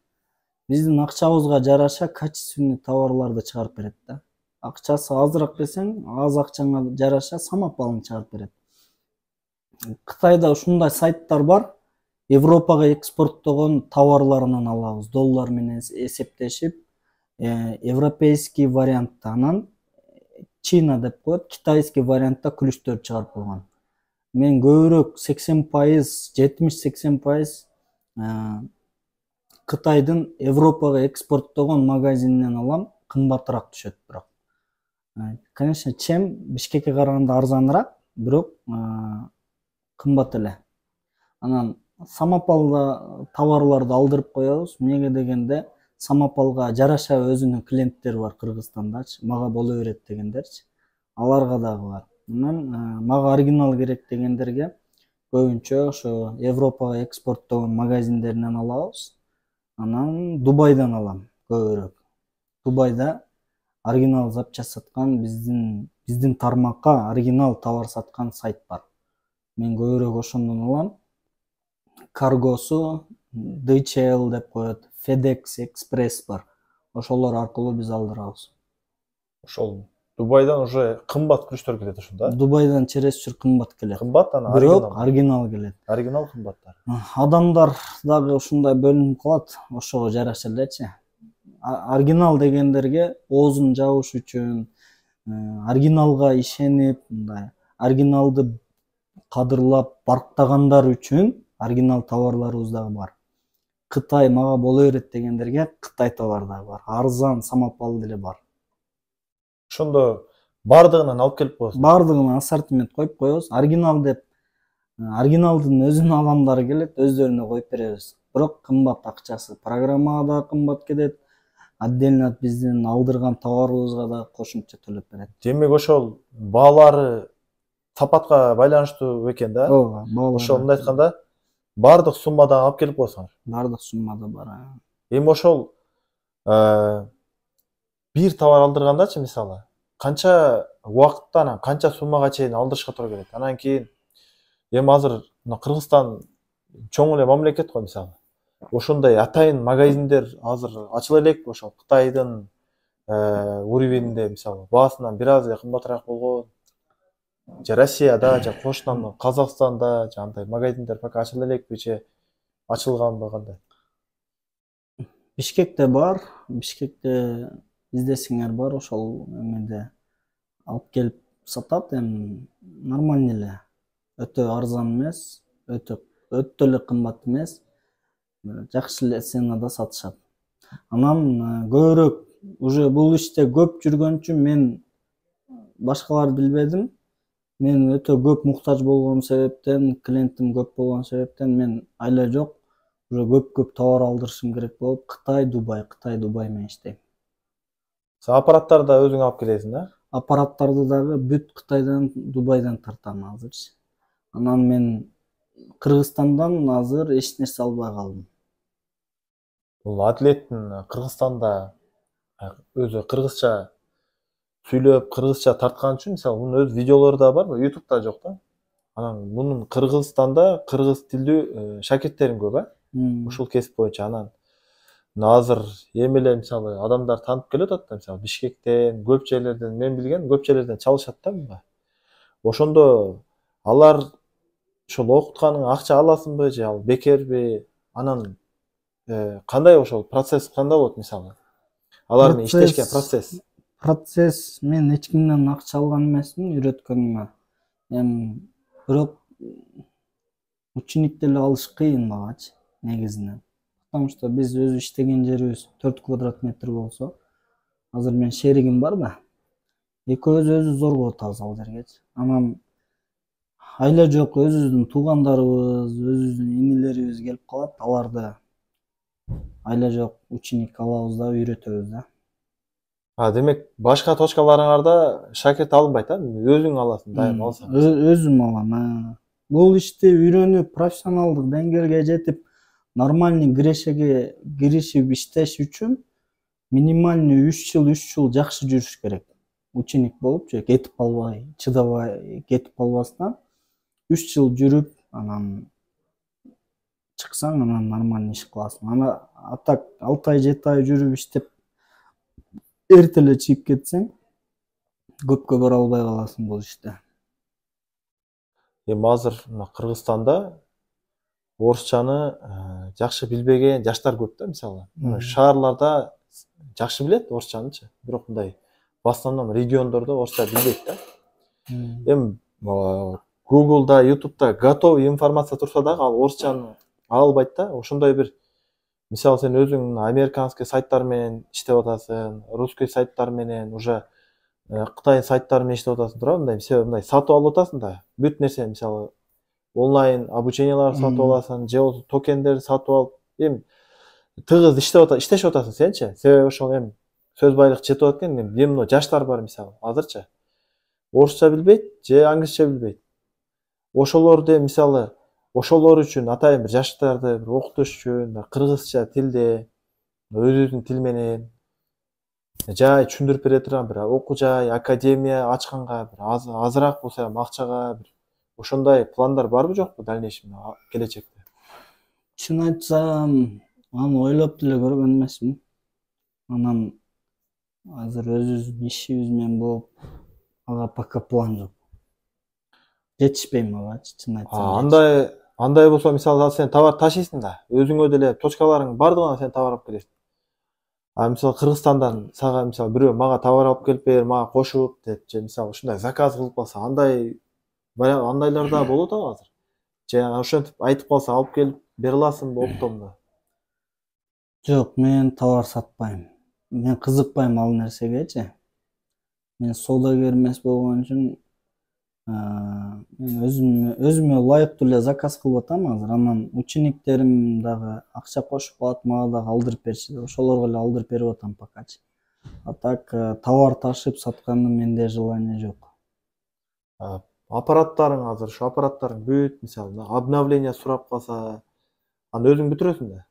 [SPEAKER 2] Биздин акчабызга жараша качественный товарларды чыгарып берет да. Акчасы азыраак десең, аз акчаңа жараша самопалын чыгарып берет. Кытайда ушундай сайттар бар. Европага экспорттогон товарларынан алабыз, доллар менен эсептешип, европейский вариантта, анан Чина деп коет, китайский вариантта ключтөр чыгарып койгон. Мен көбүрөөк 80%, 70-80% Кытайдын Европага экспорттогон магазининен алам, кымбатыраак түшөт бирок. Конечно, чем Бишкекке караганда арзаныраак, бирок кымбат эле. Анан самопалда товарларды алдырып коебуз. Эмнеге дегенде, самопалга жараша өзүнүн клиенттери бар Кыргызстандачы, мага боло берет дегендерчи. Аларга дагы бар. Анан мага оригинал керек дегендерге көбүнчө ошо Европага экспорттогон магазиндеринен алабыз. Анан Дубайдан алам көбүрөөк. Дубайда оригинал запчасть саткан биздин тармакка оригинал товар саткан сайт бар. Мен көбүрөөк ошондон алам. Каргосу DHL деп коет, FedEx Express бар. Ошолор аркылуу биз алдырабыз.
[SPEAKER 1] Ошол Дубайдан уже кымбат күрүчтөр келет ушунда.
[SPEAKER 2] Дубайдан чересчур кымбат келет.
[SPEAKER 1] Кымбат ана
[SPEAKER 2] Бирок оригинал келет.
[SPEAKER 1] Оригинал кымбаттар.
[SPEAKER 2] Адамдар дагы ушундай бөлүнүп калат, ошого жараша элечи. Оригинал дегендерге оозун жабыш үчүн, оригиналга ишенип, мындай оригиналды кадырлап барктагандар үчүн оригинал товарларыбыз дагы бар. Кытай мага боло берет дегендерге Кытай товар дагы бар. Арзан, самопал деле бар.
[SPEAKER 1] Ошондо бардыгынан алып келип коесуң.
[SPEAKER 2] Бардыгына ассортимент коюп коебуз. Оригинал деп оригиналдын өзүнүн адамдары келет, өздөрүнө коюп беребиз. Бирок кымбат акчасы. Программага да кымбат кетет. Отдельно биздин алдырган товарыбызга да кошумча төлөп берет.
[SPEAKER 1] Демек ошол баалары сапатка байланыштуу экен да?
[SPEAKER 2] Ооба, баалар.
[SPEAKER 1] Ошо мындай айтканда бардык суммада алып келип коесуңар.
[SPEAKER 2] Бардык суммада бар.
[SPEAKER 1] Эми ошол бир товар алдыргандачы мисалы канча убакытта канча суммага чейин алдырышка туура келет. Анан кийин эми азыр мына Кыргызстан чоң эле мамлекет го мисалы. Ошондой атайын магазиндер азыр ачыла элекпи ошол Кытайдын уровенинде мисалы баасынан бир аз кымбатыраак болгон же Россияда же кошуна Казакстанда же андай магазиндер пока ачыла элекпи же ачылганбы кандай?
[SPEAKER 2] Бишкекте бар. Бишкекте издесеңер бар, ошол эмеде алып келип сатат. Эми нормально эле. Өтө арзан эмес, өтө эле кымбат эмес. Жакшы эле ценада сатышат. Анан көбүрөөк уже бул иште көп жүргөн үчүн мен башкаларды билбедим. Мен өтө көп муктаж болгон себептен, клиентим көп болгон себептен мен айла жок уже көп товар алдырышым керек болуп, Кытай, Дубай менен иштейм.
[SPEAKER 1] Сен аппараттарды да өзүң алып келесиң да?
[SPEAKER 2] Аппараттарды дагы бүт Кытайдан, Дубайдан тартам азырчы. Анан мен Кыргызстандан азыр эч нерсе албай калдым.
[SPEAKER 1] Бул атлеттин Кыргызстанда өзү кыргызча сүйлөп, кыргызча тарткан үчүн мисалы мунун өз видеолору да барбы? YouTube'да жок да. Анан мунун Кыргызстанда кыргыз тилдүү шакирттериң көп, ушул кесип боюнча. Анан азыр эми эле мисалы адамдар таанып келип атат да, мисалы Бишкектен, көп жерлерден, мен билген көп жерлерден чалышат да мынга. Ошондо алар ошол окутканыңа акча аласыңбы же ал бекерби? Анан кандай ошол процесс кандай болот мисалы? Алардын иштешкен процесс.
[SPEAKER 2] Процесс мен эч кимден акча алган эмесмин үйрөткөнгө. Эми бирок ученик деле алыш кыйын магачы негизинен. Потому что биз өзү иштеген жерибиз 4 квадрат метр болсо, азыр мен шеригим бар да. Экөөбүз зорго атабыз ал жергечи. Анан айла жок өзүбүздүн туугандарыбыз, өзүбүздүн инилерибиз келип калат, аларды айла жок ученик алабыз да, үйрөтөбүз да.
[SPEAKER 1] Демек башка точкаларыңарда шакирт алынбайт да? Өзүң аласың, дайым алсаң.
[SPEAKER 2] Өзүм алам. Бул ишти үйрөнүп, профессионалдык деңгээлге жетип, нормальный кирешеге киришип иштеш үчүн минимальный 3 жыл жакшы жүрүш керек. Ученик болуп же кетип калбай, чыдабай кетип калбастан 3 жыл жүрүп, анан чыксаң, анан нормальный иш кыласың. Ана атак 6 ай 7 ай жүрүп иштеп эрте эле чыгып кетсең, көпкө бара албай каласың бул иште.
[SPEAKER 1] Эми азыр мына Кыргызстанда орусчаны жакшы билбеген жаштар көп да, мисалы. Шаарларда жакшы билет орусчанычы, бирок мындай в основном региондордо орусча билбейт да. Эми Google'da, YouTube'da готовый информация турса дагы ал орусчаны ала албайт да. Ошондой бир мисалы сен өзүң американский сайттар менен иштеп атасың, русский сайттар менен уже Кытай сайттары менен иштеп атасың туурабы? Мындай себеби мындай сатып алып атасың да. Бүт нерсе мисалы онлайн обучениялар сатып аласың, же болбосо токендерди сатып алып, эми тыгыз иштешип атасың сенчи? Себеби ошол эми сөз байлык жетип атат экен. Эми мына жаштар бар мисалы, азырчы орусча билбейт же англисче билбейт. Ошолорду мисалы ошолор үчүн атайын бир жаштарды бир окутуш үчүн кыргызча тилде өзүбүздүн тил менен жай түшүндүрүп бере турган бир окуу жай, академия ачканга бир азыраак болсо ham акчага бир ошондой пландар барбы жокпу дальнейшем келечекте?
[SPEAKER 2] Чын айтсам, аны ойлоп деле көргөн эмесмин. Анан Азыр өзүбүздүн ишибиз менен болуп, ага пока план жок. Жетишпейм агачы, чын айтсам.
[SPEAKER 1] Андай болсо, мисалы ал сен товар ташыйсың да, өзүңө деле точкаларың бардыгына сен товар алып келесиң. Мисалы Кыргызстандан сага мисалы бирөө мага товар алып келип бер, мага кошуп деп, же мисалы ушундай заказ кылып калса, андайлар да болот азыр. Же ошентип айтып калса алып келип бере аласыңбы оптомдо?
[SPEAKER 2] Жок, мен товар сатпайм. Мен кызыкпайм ал нерсегечи. Мен соодагер эмес болгон үчүн мен өзүмө ылайыктуу эле заказ кылып атам азыр. Анан учениктерим дагы акча кошуп алат, мага дагы алдырып беришет. Ошолорго эле алдырып берип атам покачы. А так товар ташып саткандын менде желание жок.
[SPEAKER 1] Аппараттарың азыр, ушу аппараттарың бүт, мисалы обновление сурап калса, аны өзүң бүтүрөсүң да.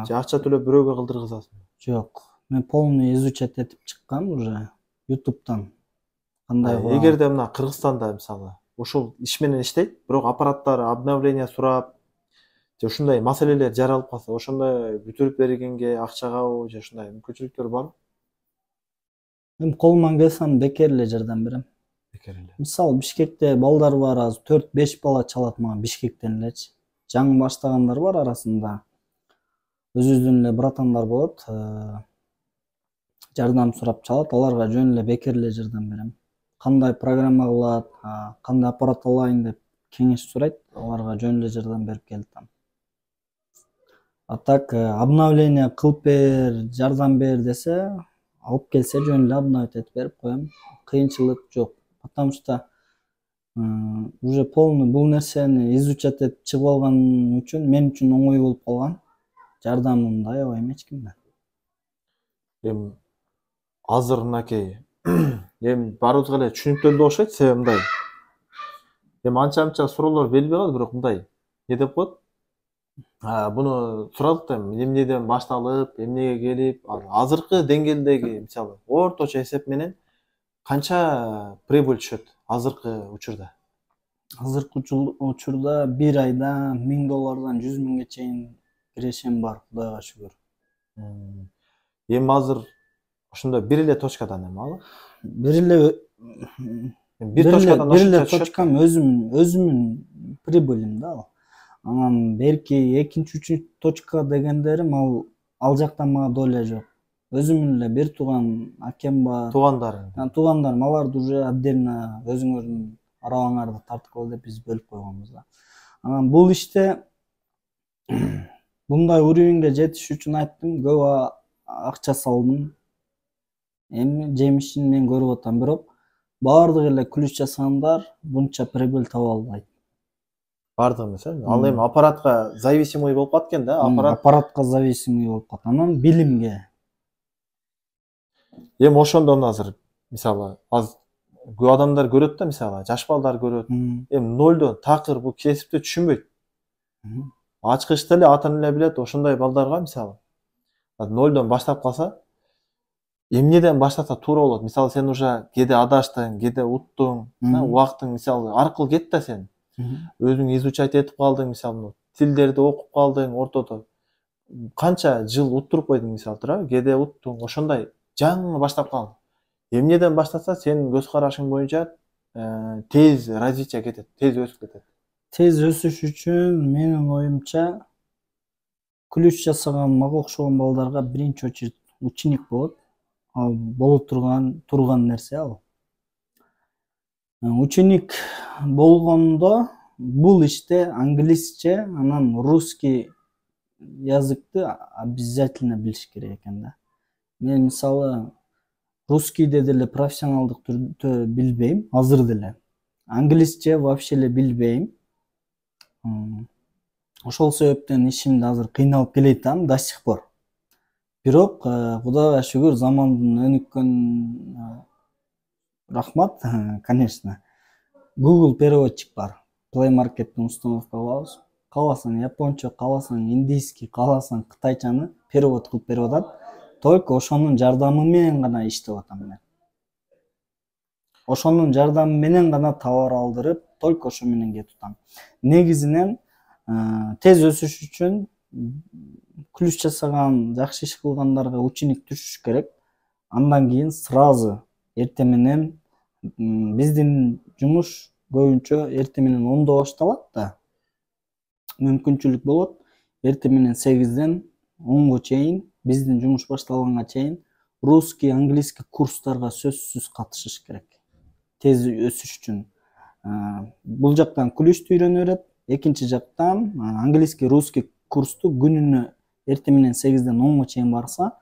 [SPEAKER 1] Же акча төлөп бирөөгө кылдыргызасың?
[SPEAKER 2] Жок, мен полный изучать этип чыккам уже YouTube'дан.
[SPEAKER 1] Эгерде мына Кыргызстанда мисалы ушул иш менен иштейт, бирок аппараттары обновление сурап, же ушундай маселелер жаралып калса, ошондой бүтүрүп бергенге акчагабы, же ушундай мүмкүнчүлүктөр барбы?
[SPEAKER 2] Мен колуман келсе аны бекер эле жардам берем.
[SPEAKER 1] Бекер эле.
[SPEAKER 2] Мисалы Бишкекте балдар бар, азыр 4-5 бала чалат мага Бишкектен элечи. Жаңы баштагандар бар арасында. Өзүбүздүн эле братандар болот, жардам сурап чалат, аларга жөн эле бекер эле жардам берем. Кандай программа кылат, кандай аппарат алайын деп кеңеш сурайт, аларга жөн эле жардам берип келатам. А так обновление кылып бер, жардам бер десе, алып келсе жөн эле обновить этип берип коем. Кыйынчылык жок. Потому что уже полный бул нерсени изучать этип чыгып алган үчүн мен үчүн оңой болуп калган. Жардамымды аябайм эч кимден.
[SPEAKER 1] Эми азыр мынакей эми баарыбызга эле түшүнүктүү окшойт, себеби мындай. Эми анча суроолор берилбей калды, бирок мындай не деп коет? Буну сурадык да, эмнеден башталып, эмнеге келип, азыркы деңгээлдеги мисалы орточо эсеп менен канча прибыль түшөт азыркы учурда?
[SPEAKER 2] Азыркы учурда бир айда $1000 100 000 чейин кирешем бар, Кудайга шүгүр.
[SPEAKER 1] Эми азыр ошондой бир эле точкадан эмалы?
[SPEAKER 2] Бир эле
[SPEAKER 1] Бир точкадан
[SPEAKER 2] точкам өзүмүн прибылим да ал. Анан берки экинчи, үчүнчү точка дегендерим ал жакта мага доля жок. Өзүмүн эле бир тууган акем бар.
[SPEAKER 1] Туугандарың?
[SPEAKER 2] Туугандарым, аларды уже отдельно өзүңөрдүн арабаңарды тарткыла деп биз бөлүп койгонбуз да. Анан бул иште мындай уровеньге жетиш үчүн айттым, көп акча салдым. Эми жемишин мен көрүп атам, бирок баардыгы эле ключ жасагандар buncha прибыль таба албайт.
[SPEAKER 1] Баардыгы эмес, ал эми аппаратка зависимый болуп калат экен да,
[SPEAKER 2] аппаратка зависимый болуп калат. Анан билимге.
[SPEAKER 1] Эми ошондон азыр мисалы көп адамдар көрөт да, мисалы жаш балдар көрөт. Эми нолдон такыр бул кесипти түшүнбөйт. Ачкычты эле атын эле билет, ошондой балдарга мисалы нолдон баштап калса, эмнеден баштаса туура болот? Мисалы сен уже кээде адаштың, кээде уттуң, убактың мисалы аркылы кетти да сен. Өзүң изучать этип калдың, мисалы тилдерди окуп калдың ортодо. Канча жыл уттуруп койдуң мисалы, туурабы? Кээде уттуң, ошондой жаңы баштап калдың. Эмнеден баштаса сенин көз карашың боюнча тез развитие кетет, тез өсүп кетет.
[SPEAKER 2] Тез өсүш үчүн менин оюмча ключ жасаган мага окшогон балдарга биринчи очередь ученик болот. Ал боло турган нерсе ал. Ученик болгондо бул иште англисче, анан русский языкты обязательно билиш керек экен да. Мен мисалы русскийде деле профессионалдык түрдө билбейм, азыр деле. Англисче вообще эле билбейм. Ошол себептен ишимди азыр кыйналып келатам до сих пор. Бирок Кудайга шүгүр, замандын өнүккөн рахмат, конечно. Google переводчик бар. Play Market'ten установка кылабыз. Кааласаң япончо, кааласаң индийский, кааласаң кытайчаны перевод кылып берип атат. Только ошонун жардамы менен гана иштеп атам мен. Ошонун жардамы менен гана товар алдырып, только ошо менен кетип атам. Негизинен тез өсүш үчүн ключ жасаган, жакшы иш кылгандарга ученик түшүш керек. Андан кийин сразу эртең менен биздин жумуш көбүнчө эртең менен 10-до башталат да. Мүмкүнчүлүк болот эртең менен 8-ден 10-го чейин биздин жумуш башталганга чейин русский, английский курстарга сөзсүз катышыш керек. Тез өсүш үчүн. Бул жактан күлүштү үйрөнө берет. Экинчи жактан английский, русский курсту күнүнө эртең менен 8-ден 10-го чейин барса,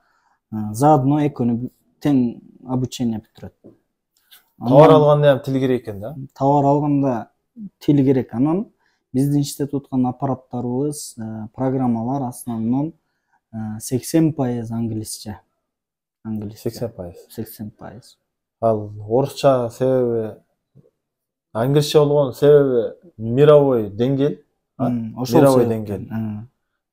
[SPEAKER 2] заодно экөөнү тең обучение бүтүрөт.
[SPEAKER 1] Товар алганда ham тил керек экен да.
[SPEAKER 2] Товар алганда тил керек. Анан биздин иштетип аппараттарыбыз, программалар основном 80% англисче.
[SPEAKER 1] 80%.
[SPEAKER 2] 80%.
[SPEAKER 1] Ал орусча себеби англисче болгон себеби мировой деңгээл, мировой деңгээл.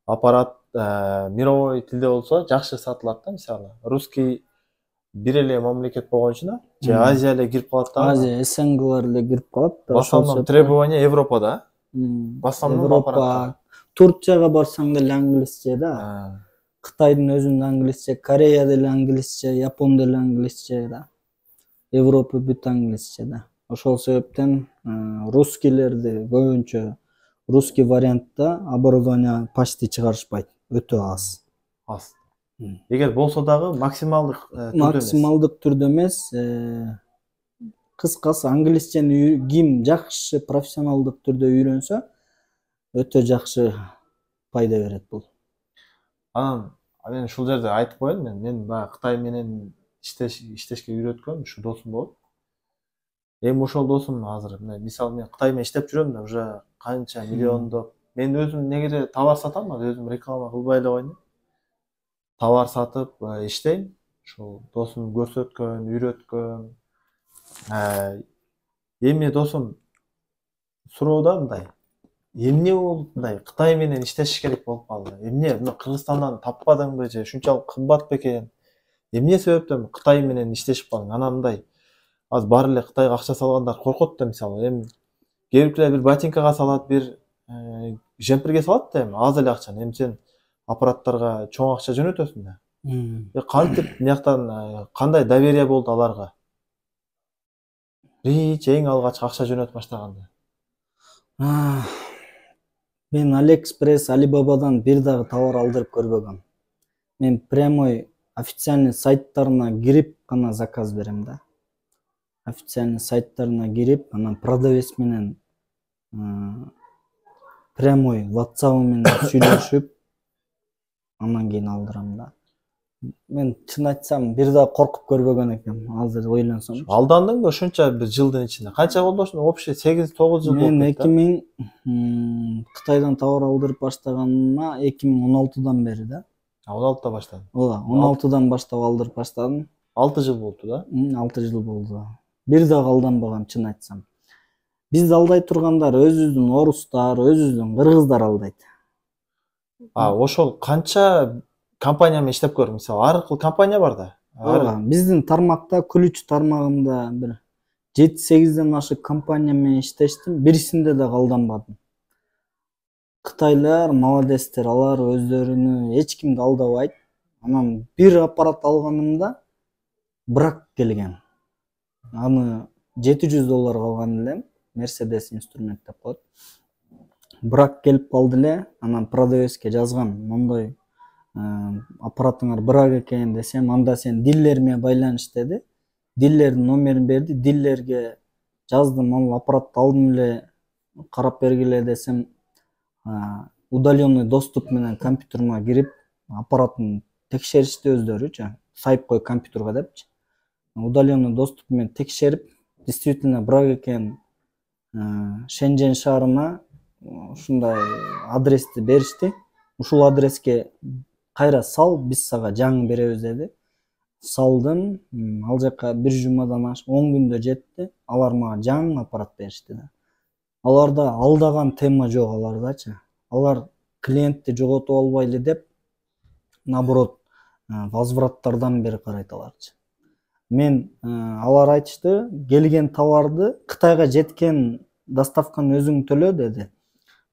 [SPEAKER 1] Аппарат мировой тилде болсо жакшы сатылат да, мисалы. Русский бир эле мамлекет болгон үчүн, же Азия эле кирип калат да.
[SPEAKER 2] Азия, СНГлар эле кирип калат да.
[SPEAKER 1] В основном требование Европада. В основном
[SPEAKER 2] Европа, Турцияга барсаң деле англисче да. Кытайдын өзүндө англисче, Корея деле англисче, Япон деле англисче да. Европа бүт англисче да. Ошол себептен русскийлерди көбүнчө русский вариантта оборудование почти чыгарышпайт, өтө аз.
[SPEAKER 1] Аз. Эгер болсо дагы максималдык
[SPEAKER 2] түрдө эмес, кыскасы англисчени ким жакшы профессионалдык түрдө үйрөнсө, өтө жакшы пайда берет бул.
[SPEAKER 1] Анан мен ушул жерде айтып коеюн, мен баягы Кытай менен иштешке үйрөткөн ушу досум болот. Эми ошол досум азыр мисалы мен Кытай менен иштеп жүрөм да, уже канча миллиондоп. Мен өзүм негизи товар сатам, өзүм реклама кылбай эле коеюн. Товар сатып иштейм. Ушул досум көрсөткөн, үйрөткөн. Эми досум суроода мындай. Эмне болуп мындай Кытай менен иштешиш керек болуп калды? Эмне Кыргызстандан таппадыңбы же ушунчалык кымбат бекен? Эмне себептен Кытай менен иштешип калдың? Анан мындай азыр баары эле Кытайга акча салгандар коркот да, мисалы. Эми кээбиркилер бир ботинкага салат, бир жемпирге салат да, эми аз эле акчаны. Эми сен аппараттарга чоң акча жөнөтөсүң да. Кантип мияктан кандай доверие болду аларга? Биринчи эң алгач акча жөнөтүп баштаганда.
[SPEAKER 2] Мен AliExpress, Alibaba'dan бир дагы товар алдырып көрбөгөм. Мен прямой официальный сайттарына кирип гана заказ берем да. Официальный сайттарына кирип, анан продавец менен прямой WhatsApp менен сүйлөшүп, анан кийин алдырам да. Мен чын айтсам, бир дагы коркуп көрбөгөн экенмин. Азыр ойлонсом.
[SPEAKER 1] Алдандыңбы ошонча бир жылдын ичинде? Канча болду ошондо? Общий 8-9 жыл болду.
[SPEAKER 2] Мен 2000 Кытайдан товар алдырып баштаганыма 2016-дан бери да.
[SPEAKER 1] 16-да баштадым.
[SPEAKER 2] Ооба, 16-дан баштап алдырып баштадым.
[SPEAKER 1] 6 жыл болду да?
[SPEAKER 2] 6 жыл болду. Бир дагы алданбагам, чын айтсам. Бизди алдай тургандар өзүбүздүн орустар, өзүбүздүн кыргыздар алдайт.
[SPEAKER 1] Ошол канча компания менен иштеп көр, мисалы, ар кыл компания бар да.
[SPEAKER 2] Ооба, биздин тармакта, күлүч тармагында бир 7-8ден ашык компания менен иштештим, бирисинде дагы алданбадым. Кытайлар молодецтер, алар өздөрүнү эч кимди алдабайт. Анан бир аппарат алганымда брак келген. Аны $700 алган элем, Mercedes инструмент деп коет. Брак келип калды эле, анан продавецке жазгам, мондой аппаратыңар брак экен десем, анда сен дилерме байланыш деди. Дилердин номерин берди, дилерге жаздым, ал аппаратты алдым эле, карап бергиле десем, удаленный доступ менен компьютерима кирип, аппаратын текшеришти өздөрүчү, сайып кой компьютерга депчи. Удаленный доступ менен текшерип, действительно брак экен, Шэньчжэнь шаарына ушундай адрести беришти. Ушул адреске кайра сал, биз сага жаңы беребиз деди. Салдым, ал жака бир жумадан 10 күндө жетти. Алар мага жаңы аппарат беришти да. Аларда алдаган тема жок алардачы. Алар клиентти жоготуп албайлы деп, наоборот, возвраттардан бери карайт аларчы. Мен алар айтышты, келген товарды Кытайга жеткен доставканы өзүң төлө деди.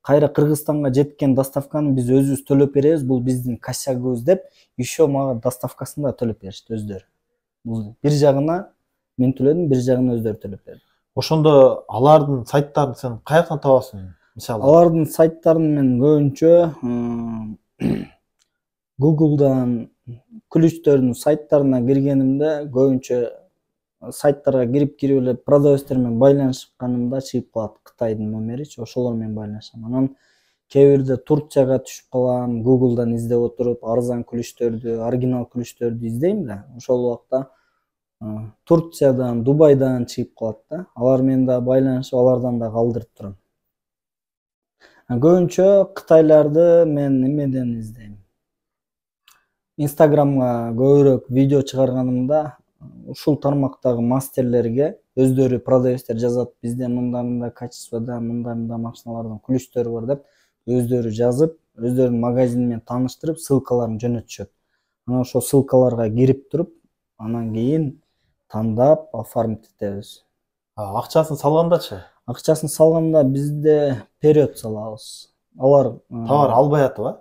[SPEAKER 2] Кайра Кыргызстанга жеткен доставканы биз өзүбүз төлөп беребиз, бул биздин косягыбыз деп, еще мага доставкасын да төлөп беришти өздөрү. Бул бир жагына мен төлөдүм, бир жагына өздөрү төлөп берди.
[SPEAKER 1] Ошондо алардын сайттарын сен каяктан табасың? Мисалы.
[SPEAKER 2] Алардын сайттарын мен көбүнчө Google'дан күлүчтөрдүн сайттарына киргенимде көбүнчө сайттарга кирип эле продавецтер менен байланышканымда чыгып калат Кытайдын номеричи, ошолор менен байланышам. Анан кээ бирде Турцияга түшүп калам, Google'дан издеп отуруп, арзан күлүчтөрдү, оригинал күлүчтөрдү издейм да, ошол убакта Турциядан, Дубайдан чыгып калат да. Алар менен да байланышып, алардан да калдырып турам. Көбүнчө Кытайларды мен эмеден издейм. Инстаграмга көбүрөөк видео чыгарганымда ушул тармактагы мастерлерге өздөрү продавецтер жазат, бизде мындай качествода, мындай машиналардын күлүчтөрү бар деп өздөрү жазып, өздөрүнүн магазини менен тааныштырып, ссылкаларын жөнөтүшөт. Анан ошол ссылкаларга кирип туруп, анан кийин тандап оформить этебиз.
[SPEAKER 1] Акчасын салгандачы?
[SPEAKER 2] Акчасын салганда бизде период салабыз. Алар
[SPEAKER 1] товар албай атпы?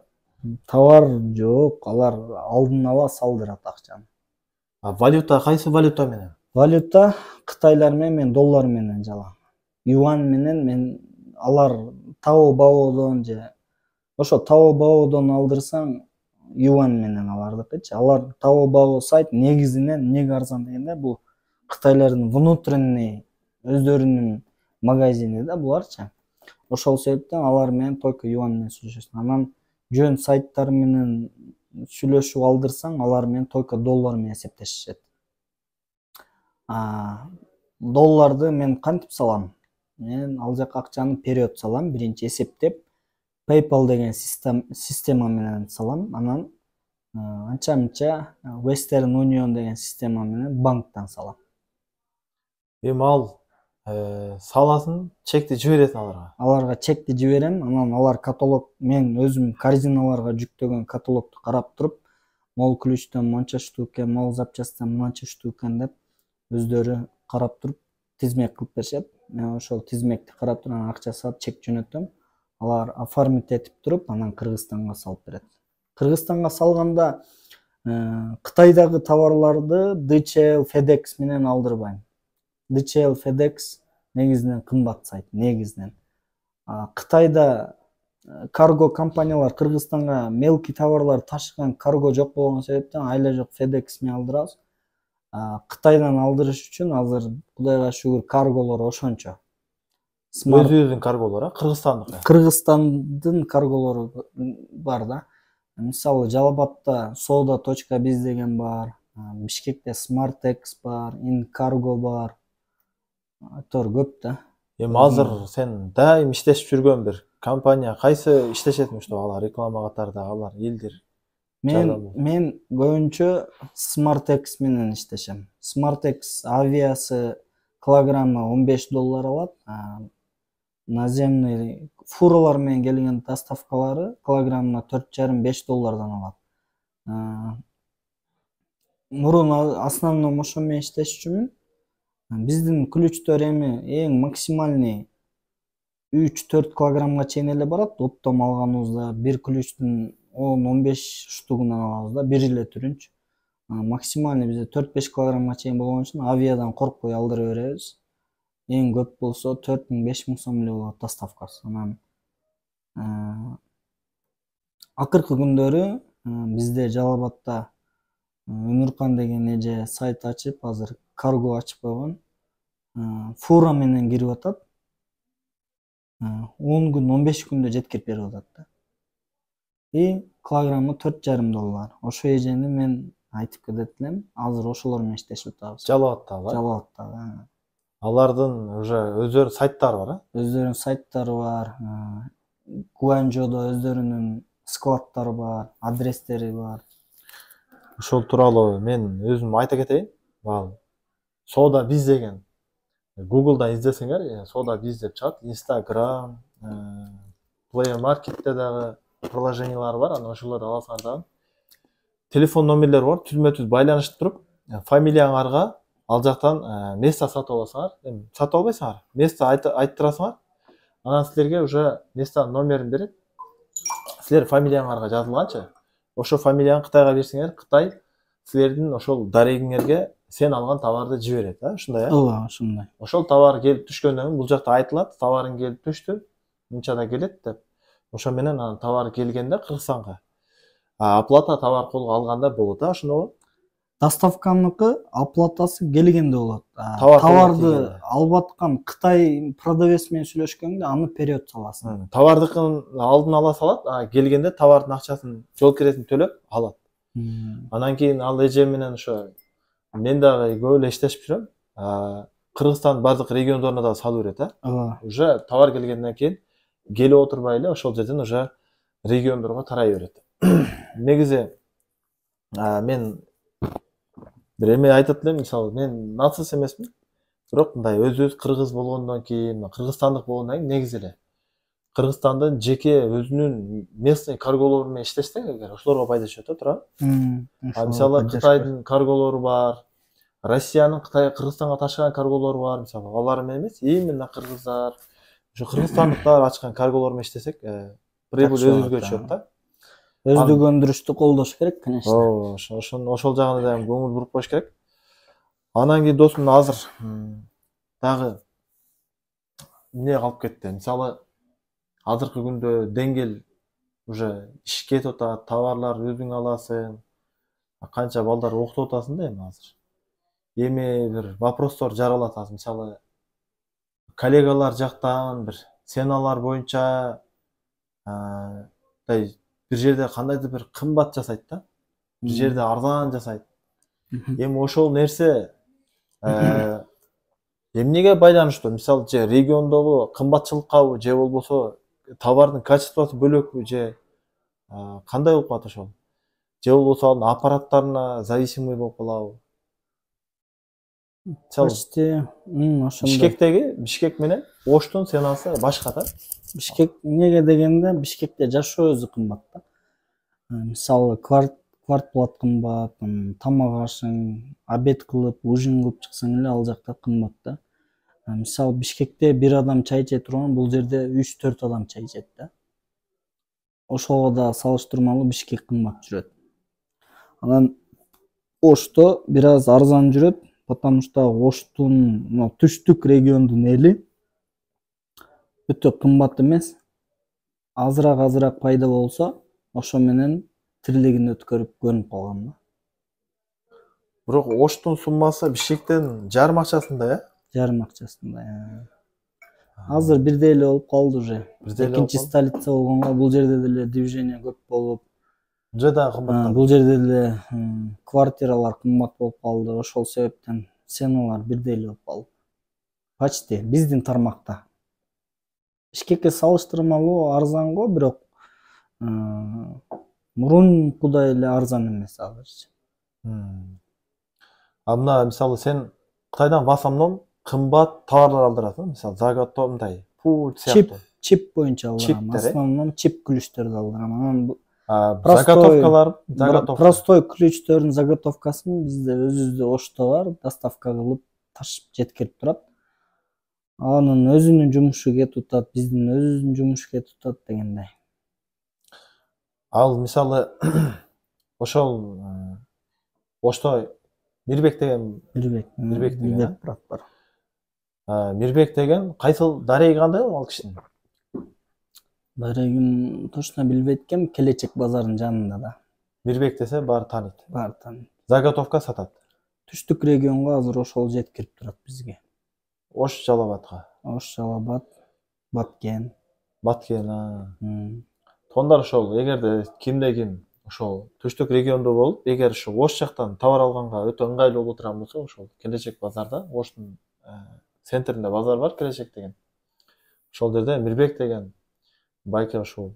[SPEAKER 2] Товар жок, алар алдын ала салдырат акчаны.
[SPEAKER 1] Валюта кайсы валюта менен?
[SPEAKER 2] Валюта Кытайлар менен мен доллар менен жалам. Юан менен мен алар Taobao'дон же ошо Taobao'дон алдырсаң юан менен алардыкычы. Алар Taobao сайт негизинен эмнеге арзан дегенде бул Кытайлардын внутренний өздөрүнүн магазини да буларчы. Ошол себептен алар менен только юан менен сүйлөшөсүң. Анан жөн сайттар менен сүйлөшүп алдырсаң, алар менен только доллар менен эсептешишет. Долларды мен кантип салам? Мен ал жака акчаны период салам, биринчи эсептеп, PayPal деген система менен салам. Анан анча-мынча Western Union деген система менен банктан салам.
[SPEAKER 1] Ал саласын, чекти жибересиң аларга.
[SPEAKER 2] Аларга чекти жиберем, анан алар каталог, мен өзүм корзиналарга жүктөгөн каталогду карап туруп, могул күлүчтөн монча штука, могул запчасттан мынча штука деп өздөрү карап туруп тизмек кылып беришет. Мен ошол тизмекти карап туруп, анан акча салып чек жөнөтөм. Алар оформить этип туруп, анан Кыргызстанга салып берет. Кыргызстанга салганда Кытайдагы товарларды DHL, FedEx менен алдырбайм. DHL, FedEx негизинен кымбат сайт, негизинен. Кытайда карго компаниялар Кыргызстанга мелкий товарлар ташыган карго жок болгон себептен айла жок FedEx менен алдырабыз. Кытайдан алдырыш үчүн азыр Кудайга шүгүр карголор ошончо.
[SPEAKER 1] Өзүбүздүн карголор, Кыргызстандыкы.
[SPEAKER 2] Кыргызстандын карголору бар да. Мисалы Жалалабадта soda.biz деген бар, Бишкекте SmartX бар, InCargo бар. Тор көп да.
[SPEAKER 1] Азыр сен дайым иштешип жүргөн бир компания кайсы иштешетмин что алар реклама катарда, алар элдер?
[SPEAKER 2] Мен көбүнчө SmartX менен иштешем. SmartX авиасы килограммы $15 алат. Наземный фуралар менен келген доставкалары килограммына $4,5–5 алат. Мурун основном ошо менен иштешчүмүн. Биздин күлүчтөр эми эң максимальный 3–4 килограммга чейин эле барат. Оптом алганыбызда бир күлүчтүн 10–15 штугунан алабыз да, бир эле түрүнчү. Максимальный бизде 4–5 килограммга чейин болгон үчүн авиадан коркпой алдыра беребиз. Эң көп болсо 4000–5000 сом эле болот доставкасы. Анан акыркы күндөрү бизде Жалалабадта Өмүркан деген эже сайт ачып, азыр карго ачып койгон. Фура менен кирип атат. 10 күн, 15 күндө жеткирип берип атат да. Килограммы $4,5. Ошо эжени мен айтып кетет элем, азыр ошолор менен иштешип атабыз. Жалалабадта.
[SPEAKER 1] Алардын уже өздөрүнүн сайттары бар,
[SPEAKER 2] Өздөрүнүн сайттары бар. Гуанчжоудо өздөрүнүн складдары бар, адрестери бар.
[SPEAKER 1] Ошол тууралуу мен өзүм айта кетейин. soda.biz деген Google'дан издесеңер, soda.biz деп чыгат. Instagram, Play Market'те дагы приложениялар бар, анан ошолорду аласыңар дагы. Телефон номерлери бар, түзмө-түз байланышып туруп, фамилияңарга ал жактан место сатып аласыңар. Сатып албайсыңар, место айттырасыңар. Анан силерге уже местонун номерин берет. Силер фамилияңарга жазылганчы, ошо фамилияны Кытайга берсеңер, Кытай силердин ошол дарегиңерге сен алган товарды жиберет, ушундай
[SPEAKER 2] ооба ошондой.
[SPEAKER 1] Ошол товар келип түшкөндөн кийин бул жакта айтылат, товарың келип түштү, мынчада келет деп. Ошо менен анын товары келгенде Кыргызстанга оплата товар колго алганда болот, ошондо
[SPEAKER 2] Доставканыкы оплатасы келгенде болот.
[SPEAKER 1] Товар колго
[SPEAKER 2] Товарды
[SPEAKER 1] келгенде.
[SPEAKER 2] алып аткан Кытай продавец менен сүйлөшкөндө аны период саласың.
[SPEAKER 1] Товардыкын алдын ала салат, келгенде товардын акчасын, жол киретин төлөп алат. Анан кийин ал эже менен ошо мен дагы көп эле иштешип жүрөм. Кыргызстандын бардык региондоруна да салып берет,
[SPEAKER 2] Ооба.
[SPEAKER 1] Уже товар келгенден кийин келип отурбай эле ошол жерден уже региондорго тарай берет. Негизи мен бир эме айтат элем, мисалы мен нацист эмесмин, бирок мындай өзүбүз кыргыз болгондон кийин, кыргызстандык болгондон кийин негизи эле Кыргызстандын жеке өзүнүн местный карголору менен иштесек эгер, ошолорго пайда түшөт, туура? Мисалы Кытайдын карголору бар, Россиянын Кыргызстанга ташыган карголору бар, мисалы алар менен эмес, именно кыргыздар, ошо кыргызстандыктар ачкан карголор менен иштесек, прибыль өзүбүзгө түшөт да.
[SPEAKER 2] Өздүк өндүрүштү колдош керек, конечно.
[SPEAKER 1] Ооба, ошол жагына да көңүл буруп коюш керек. Анан кийин досум азыр дагы эмне калып кетти. Мисалы азыркы күндө деңгел уже ишке кетип атат, товарлар өзүң аласың, канча балдар окутуп атасың да эми азыр. Эми бир вопростор жаралат азыр, мисалы коллегалар жактан бир сценалар боюнча бир жерде кандайдыр бир кымбат жасайт да, бир жерде арзан жасайт. Эми ошол нерсе эмнеге байланыштуу? Мисалы же региондогу кымбатчылыккабы, же болбосо товардын качествосу бөлөкпү, же кандай болуп калат ошол? Же болбосо анын аппараттарына зависимый болуп калабы?
[SPEAKER 2] Почти ошондой.
[SPEAKER 1] Бишкек менен Оштун ценасы башка да.
[SPEAKER 2] Бишкек эмнеге дегенде, Бишкекте жашоо өзү кымбат да. Мисалы квартплат кымбат, тамак ашың, обед кылып, ужин кылып чыксаң эле ал жакта кымбат да. Мисалы Бишкекте бир адам чай иче турган, бул жерде 3-4 адам чай ичет да. Ошого да салыштырмалуу Бишкек кымбат жүрөт. Анан Ошто бир аз арзан жүрөт, потому что Оштун түштүк региондун эли өтө кымбат эмес. Азыраак пайда болсо, ошо менен тирлигин өткөрүп көрүнүп калган да.
[SPEAKER 1] Бирок Оштун суммасы Бишкектен жарым акчасында,
[SPEAKER 2] Жарым акчасында. Азыр бирдей эле болуп калды уже. Экинчи столица болгонго бул жерде деле движение көп болуп,
[SPEAKER 1] же дагы кымбаттап.
[SPEAKER 2] бул жерде деле квартиралар кымбат болуп калды. Ошол себептен ценалар бирдей эле болуп калды. Почти биздин тармакта. Бишкекке салыштырмалуу арзан го, бирок мурункудай эле арзан эмес азырчы.
[SPEAKER 1] Мына мисалы сен Кытайдан в основном кымбат товарлар алдырасың, мисалы заготовка мындай, пульт сыяктуу.
[SPEAKER 2] Чип боюнча алдырам. В основном чип ключтөрдү алдырам. Анан
[SPEAKER 1] заготовкалар,
[SPEAKER 2] простой ключтөрдүн заготовкасын бизде өзүбүздө Ошто бар, доставка кылып ташып жеткирип турат. Анын өзүнүн жумушу кетип атат, биздин өзүбүздүн жумуш кетип атат дегендей.
[SPEAKER 1] Ал мисалы ошол Ошто Мирбек деген
[SPEAKER 2] брат бар.
[SPEAKER 1] Мирбек деген кайсыл дареги кандай ал кишинин?
[SPEAKER 2] Дарегин точно билбейт экенмин, Келечек базарынын жанында да.
[SPEAKER 1] Мирбек десе баары тааныйт.
[SPEAKER 2] Баары тааныйт.
[SPEAKER 1] Заготовка сатат.
[SPEAKER 2] Түштүк регионго азыр ошол жеткирип турат бизге.
[SPEAKER 1] Ош Жалалабатка.
[SPEAKER 2] Ош Жалалабат, Баткен.
[SPEAKER 1] Тондар ошол эгерде кимде ким ошол түштүк региондо болуп, эгер ошо Ош жактан товар алганга өтө ыңгайлуу болуп турган болсо, ошол Келечек базарда, Оштун центринде базар бар, Келечек деген. Ошол жерде Мирбек деген байке ошол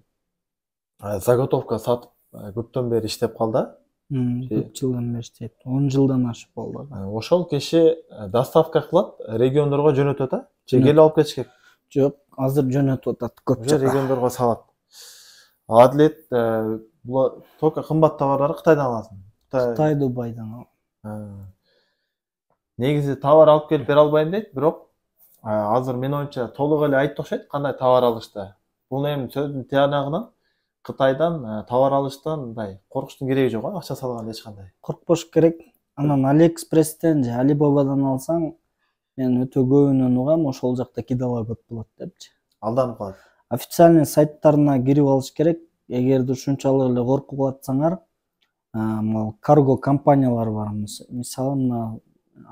[SPEAKER 1] заготовка сатып көптөн бери иштеп калды.
[SPEAKER 2] Көп жылдан бери иштейт. 10 жылдан ашып болду.
[SPEAKER 1] Ошол киши доставка кылат, региондорго жөнөтөт, же келип алып кетишкен?
[SPEAKER 2] Жок, азыр жөнөтүп атат көп
[SPEAKER 1] жака. Региондорго салат. Адлет бул только кымбат товарларды Кытайдан аласың.
[SPEAKER 2] Кытай, Дубайдан
[SPEAKER 1] ал. Негизи товар алып келип бере албайм дейт, бирок азыр мен оюмча толук эле айтты окшойт кандай товар алышты. Бул эми сөздүн тиянагынан Кытайдан товар алыштан мындай коркуштун кереги жок, акча салганда эч кандай.
[SPEAKER 2] Коркпош керек. Анан AliExpress'тен же Alibaba'дан алсаң, мен өтө көбүнөн угам ошол жакта кидала көп болот депчи.
[SPEAKER 1] Алданып калат.
[SPEAKER 2] Официальный сайттарына кирип алыш керек. Эгерде ушунчалык эле коркуп атсаңар, могу карго компаниялар бар. Мисалы, мына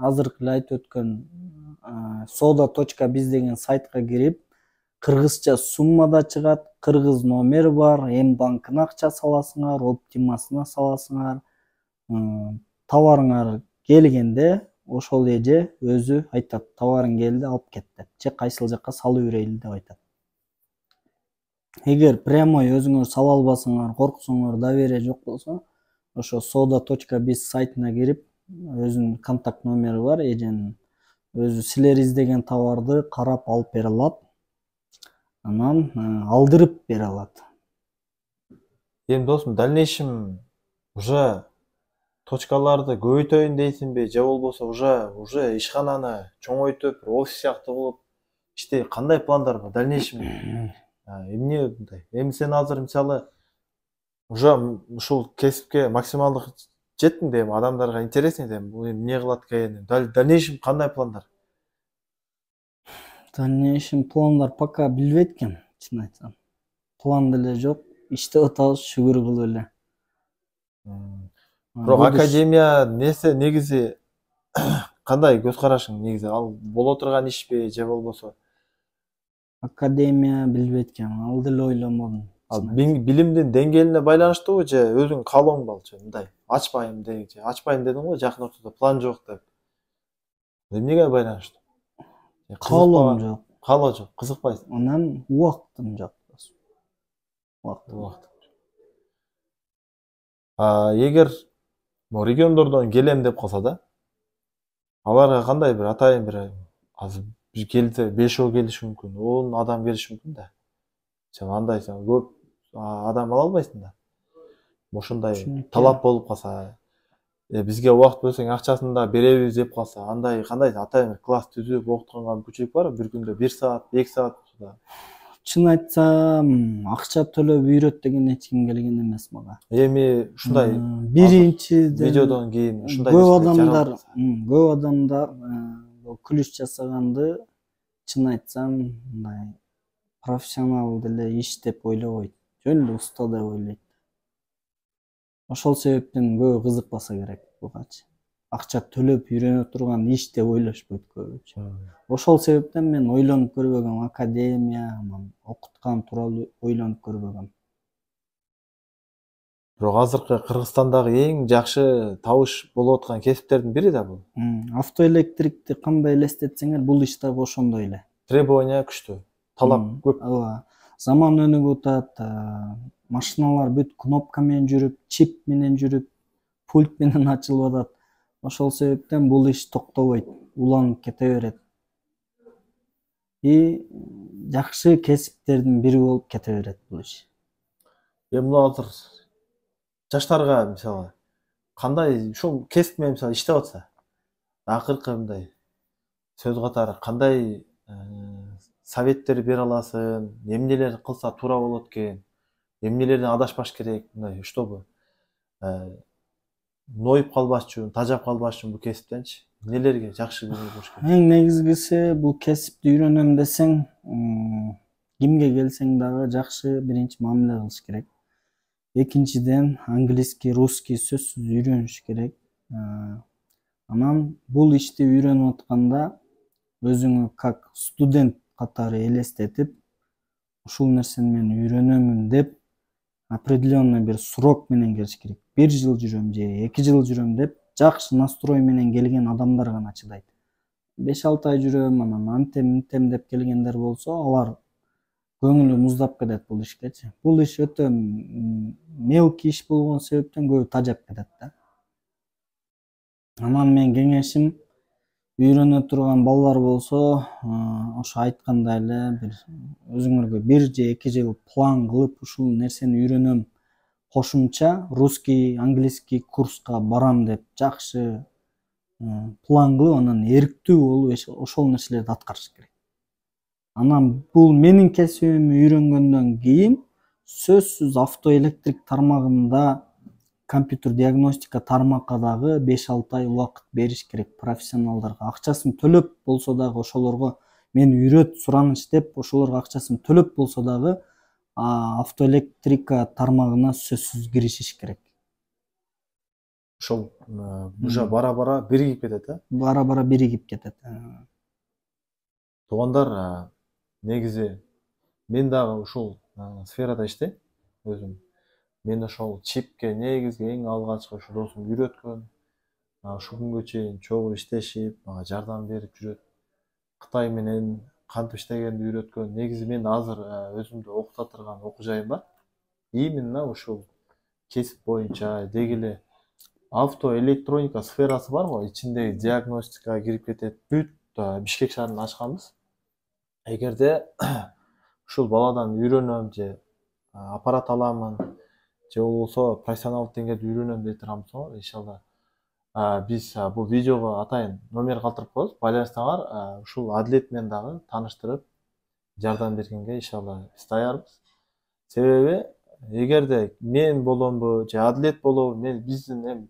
[SPEAKER 2] азыркы эле айтып өткөн soda.biz деген сайтка кирип, кыргызча сумма да чыгат, кыргыз номер бар, М-банкына акча саласыңар, Оптимасына саласыңар. Товарыңар келгенде ошол эже өзү айтат, товарың келди, алып кет деп, же кайсыл жакка салып берейли деп айтат. Эгер прямой өзүңөр сала албасаңар, корксоңор, доверие жок болсо, ошо soda.biz сайтына кирип, өзүнүн контакт номери бар, эженин өзү силер издеген товарды карап алып бере алат. Анан алдырып бере алат.
[SPEAKER 1] Эми досум, дальнейшем уже точкаларды көбөйтөйүн дейсиңби, же болбосо уже ишкананы чоңойтуп, офис сыяктуу кылып иштей, кандай пландар бар дальнейшем? Эмне мындай? Эми сен азыр мисалы уже ушул кесипке максималдык жеттиң да, эми адамдарга интересный да, бул эмне кылат экен? Дальнейшем кандай пландар?
[SPEAKER 2] Дальнейшем пландар пока билбейт экен, чын айтсам. План деле жок, иштеп атабыз, шүгүр кылып эле.
[SPEAKER 1] Бирок академия несе негизи кандай көз карашың негизи? Ал боло турган ишпи же болбосо?
[SPEAKER 2] Академия билбейт экен, ал деле ойломодум.
[SPEAKER 1] Ал билимдин деңгээлине байланыштуубу же өзүң каалооң балчы? Мындай ачпайм дегенче, ачпайм дедиң го, жакын ортодо план жок деп. Эмнеге байланыштуу?
[SPEAKER 2] Каалоом жок.
[SPEAKER 1] Каалоо жок, кызыкпайсың.
[SPEAKER 2] Анан убактым жок.
[SPEAKER 1] Убакыт. Эгер региондордон келем деп калса да, аларга кандай бир атайын бир азыр келсе 5 келиши мүмкүн, 10 адам келиши мүмкүн да. Сен андай көп адам ала албайсың да. Ошондой талап болуп калса, бизге убакыт бөлсөң акчасын да беребиз деп калса, андай кандай атайын бир класс түзүп окутканга мүмкүнчүлүк бар? Бир күндө 1 саат, 2 саат да.
[SPEAKER 2] Чын айтсам, акча төлөп үйрөт деген эч ким келген эмес мага.
[SPEAKER 1] Эми ушундай
[SPEAKER 2] биринчиден
[SPEAKER 1] видеодон кийин ушундай
[SPEAKER 2] көп адамдар бул күлүш жасаганды, чын айтсам, мындай профессионал деле иш деп ойлобойт, жөн эле уста деп ойлойт. Ошол себептен көбү кызыкпаса керек бугачы. Акча төлөп үйрөнө турган иш деп ойлошпойт көбүчө. Ошол себептен мен ойлонуп көрбөгөм, академия, окуткан тууралуу ойлонуп көрбөгөм.
[SPEAKER 1] Бирок азыркы Кыргызстандагы эң жакшы табыш болуп аткан кесиптердин бири да бул.
[SPEAKER 2] Автоэлектрикти кандай элестетсеңер, бул иш дагы ошондой эле.
[SPEAKER 1] Требования күчтүү, талап көп.
[SPEAKER 2] Ооба. Заман өнүгүп атат, машиналар бүт кнопка менен жүрүп, чип менен жүрүп, пульт менен ачылып атат. Ошол себептен бул иш токтобойт, уланып кете берет. И жакшы кесиптердин бири болуп кете берет бул иш.
[SPEAKER 1] Эми азыр жаштарга мисалы кандай ушул кесип менен мисалы иштеп атса, акыркы мындай сөз катары кандай советтер бере аласың, эмнелер кылса туура болот экен, эмнелерден адашпаш керек, мындай чтобы ноюп калбаш үчүн, тажап калбаш үчүн бул кесиптенчи эмнелерге жакшы болуш керек?
[SPEAKER 2] Эң негизгиси, бул кесипти үйрөнөм десең, кимге келсең дагы жакшы биринчи мамиле кылыш керек. Экинчиден, английский, русский сөзсүз үйрөнүш керек. Анан бул ишти үйрөнүп атканда өзүңү как студент катары элестетип, ушул нерсени мен үйрөнөмүн деп определенный бир срок менен келиш керек. 1 жыл жүрөм же 2 жыл жүрөм деп жакшы настрой менен келген адамдар гана чыдайт. 5-6 ай жүрөм, анан антем деп келгендер болсо, алар көңүлү муздап кетет бул ишкечи. Бул иш өтө мелкий иш болгон себептен көбү тажап кетет да. Анан мен кеңешим, үйрөнө турган балдар болсо, ошо айткандай эле бир өзүңөргө 1 же 2 жыл план кылып, ушул нерсени үйрөнөм, кошумча русский, английский курска барам деп жакшы план кылып, анан эрктүү болуп ошол нерселерди аткарыш керек. Анан бул менин кесибимди үйрөнгөндөн кийин сөзсүз автоэлектрик тармагында компьютер диагностика тармакка дагы 5-6 ай убакыт бериш керек профессионалдарга. Акчасын төлөп болсо дагы ошолорго мен үйрөт сураныч деп ошолорго акчасын төлөп болсо дагы автоэлектрика тармагына сөзсүз киришиш керек.
[SPEAKER 1] Ошол уже бара-бара биригип кетет,
[SPEAKER 2] Бара-бара биригип кетет.
[SPEAKER 1] Туугандар, негизи мен дагы ушул сферада иштейм өзүм. Мен ошол чипке негизги эң алгачкы ушу досум үйрөткөн. Ушул күнгө чейин чогуу иштешип, мага жардам берип жүрөт. Кытай менен кантип иштегенди үйрөткөн. Негизи мен азыр өзүмдү окута турган окуу жайым бар. Именно ушул кесип боюнча деги эле автоэлектроника сферасы бар го, ичиндеги диагностикага кирип кетет. Бүт Бишкек шаарында ачканбыз. Эгерде ушул баладан үйрөнөм же аппарат аламын, же болбосо профессионалдык деңгээлде үйрөнөм дей турганбыз го, иншалла. Биз бул видеого атайын номер калтырып коебуз. Байланыштаңар, ушул Адилет менен дагы тааныштырып, жардам бергенге иншалла биз даярбыз. Себеби эгерде мен боломбу же Адилет болобу, биздин эми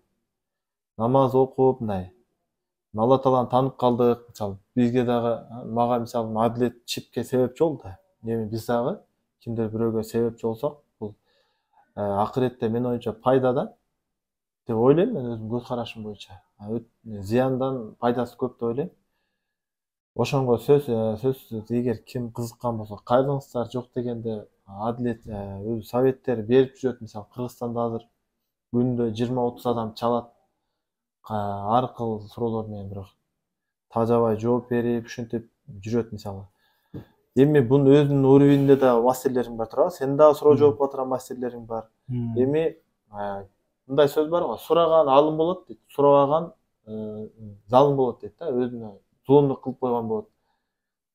[SPEAKER 1] намаз окуп мындай Алла Тааланы таанып калдык. Мисалы бизге дагы, мага мисалы Адилет чипке себепчи болду да. Эми биз дагы кимдир бирөөгө себепчи болсок, бул акыретте мен оюмча пайда да деп ойлойм мен өзүм көз карашым боюнча. Зыяндан пайдасы көп деп ойлойм. Ошонго сөзсүз эгер ким кызыккан болсо кайрылыңыздар. Жок дегенде Адилет өзү советтер берип жүрөт. Мисалы Кыргызстанда азыр күндө 20-30 адам чалат. Ар кыл суроолор менен бирок тажабай жооп берип, ушинтип жүрөт мисалы. Эми бунун өзүнүн уровенинде да мастерлериң бар турабы. Сен дагы суроо жооп батырган мастерлериң бар. Эми мындай сөз бар го, сураган алым болот дейт, сурабаган залым болот дейт да, өзүнө зулумдук кылып койгон болот.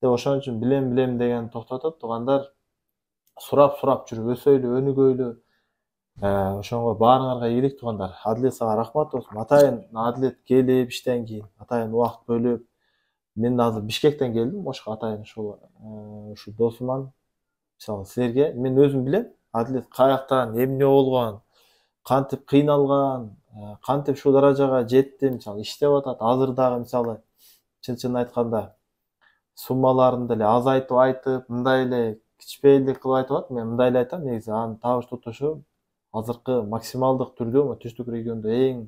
[SPEAKER 1] Деп ошон үчүн билем деген токтотуп, туугандар сурап жүрүп өсөйлү, өнүгөйлү. Ошонго баарыңарга ийгилик туугандар. Адилет сага рахмат досум. Атайын Адилет келип иштен кийин, атайын убакыт бөлүп, мен азыр Бишкектен келдим, ошко атайын ушул досуман мисалы силерге мен өзүм билем, Адилет каяктан, эмне болгон, кантип кыйналган, кантип ушул даражага жетти, мисалы иштеп атат. Азыр дагы мисалы чын айтканда суммаларын деле азайтып айтып, мындай эле кичпейлик кылып айтып атат. Мен мындай эле айтам, негизи анын табыш тутушу азыркы максималдык түрдө түштүк региондо эң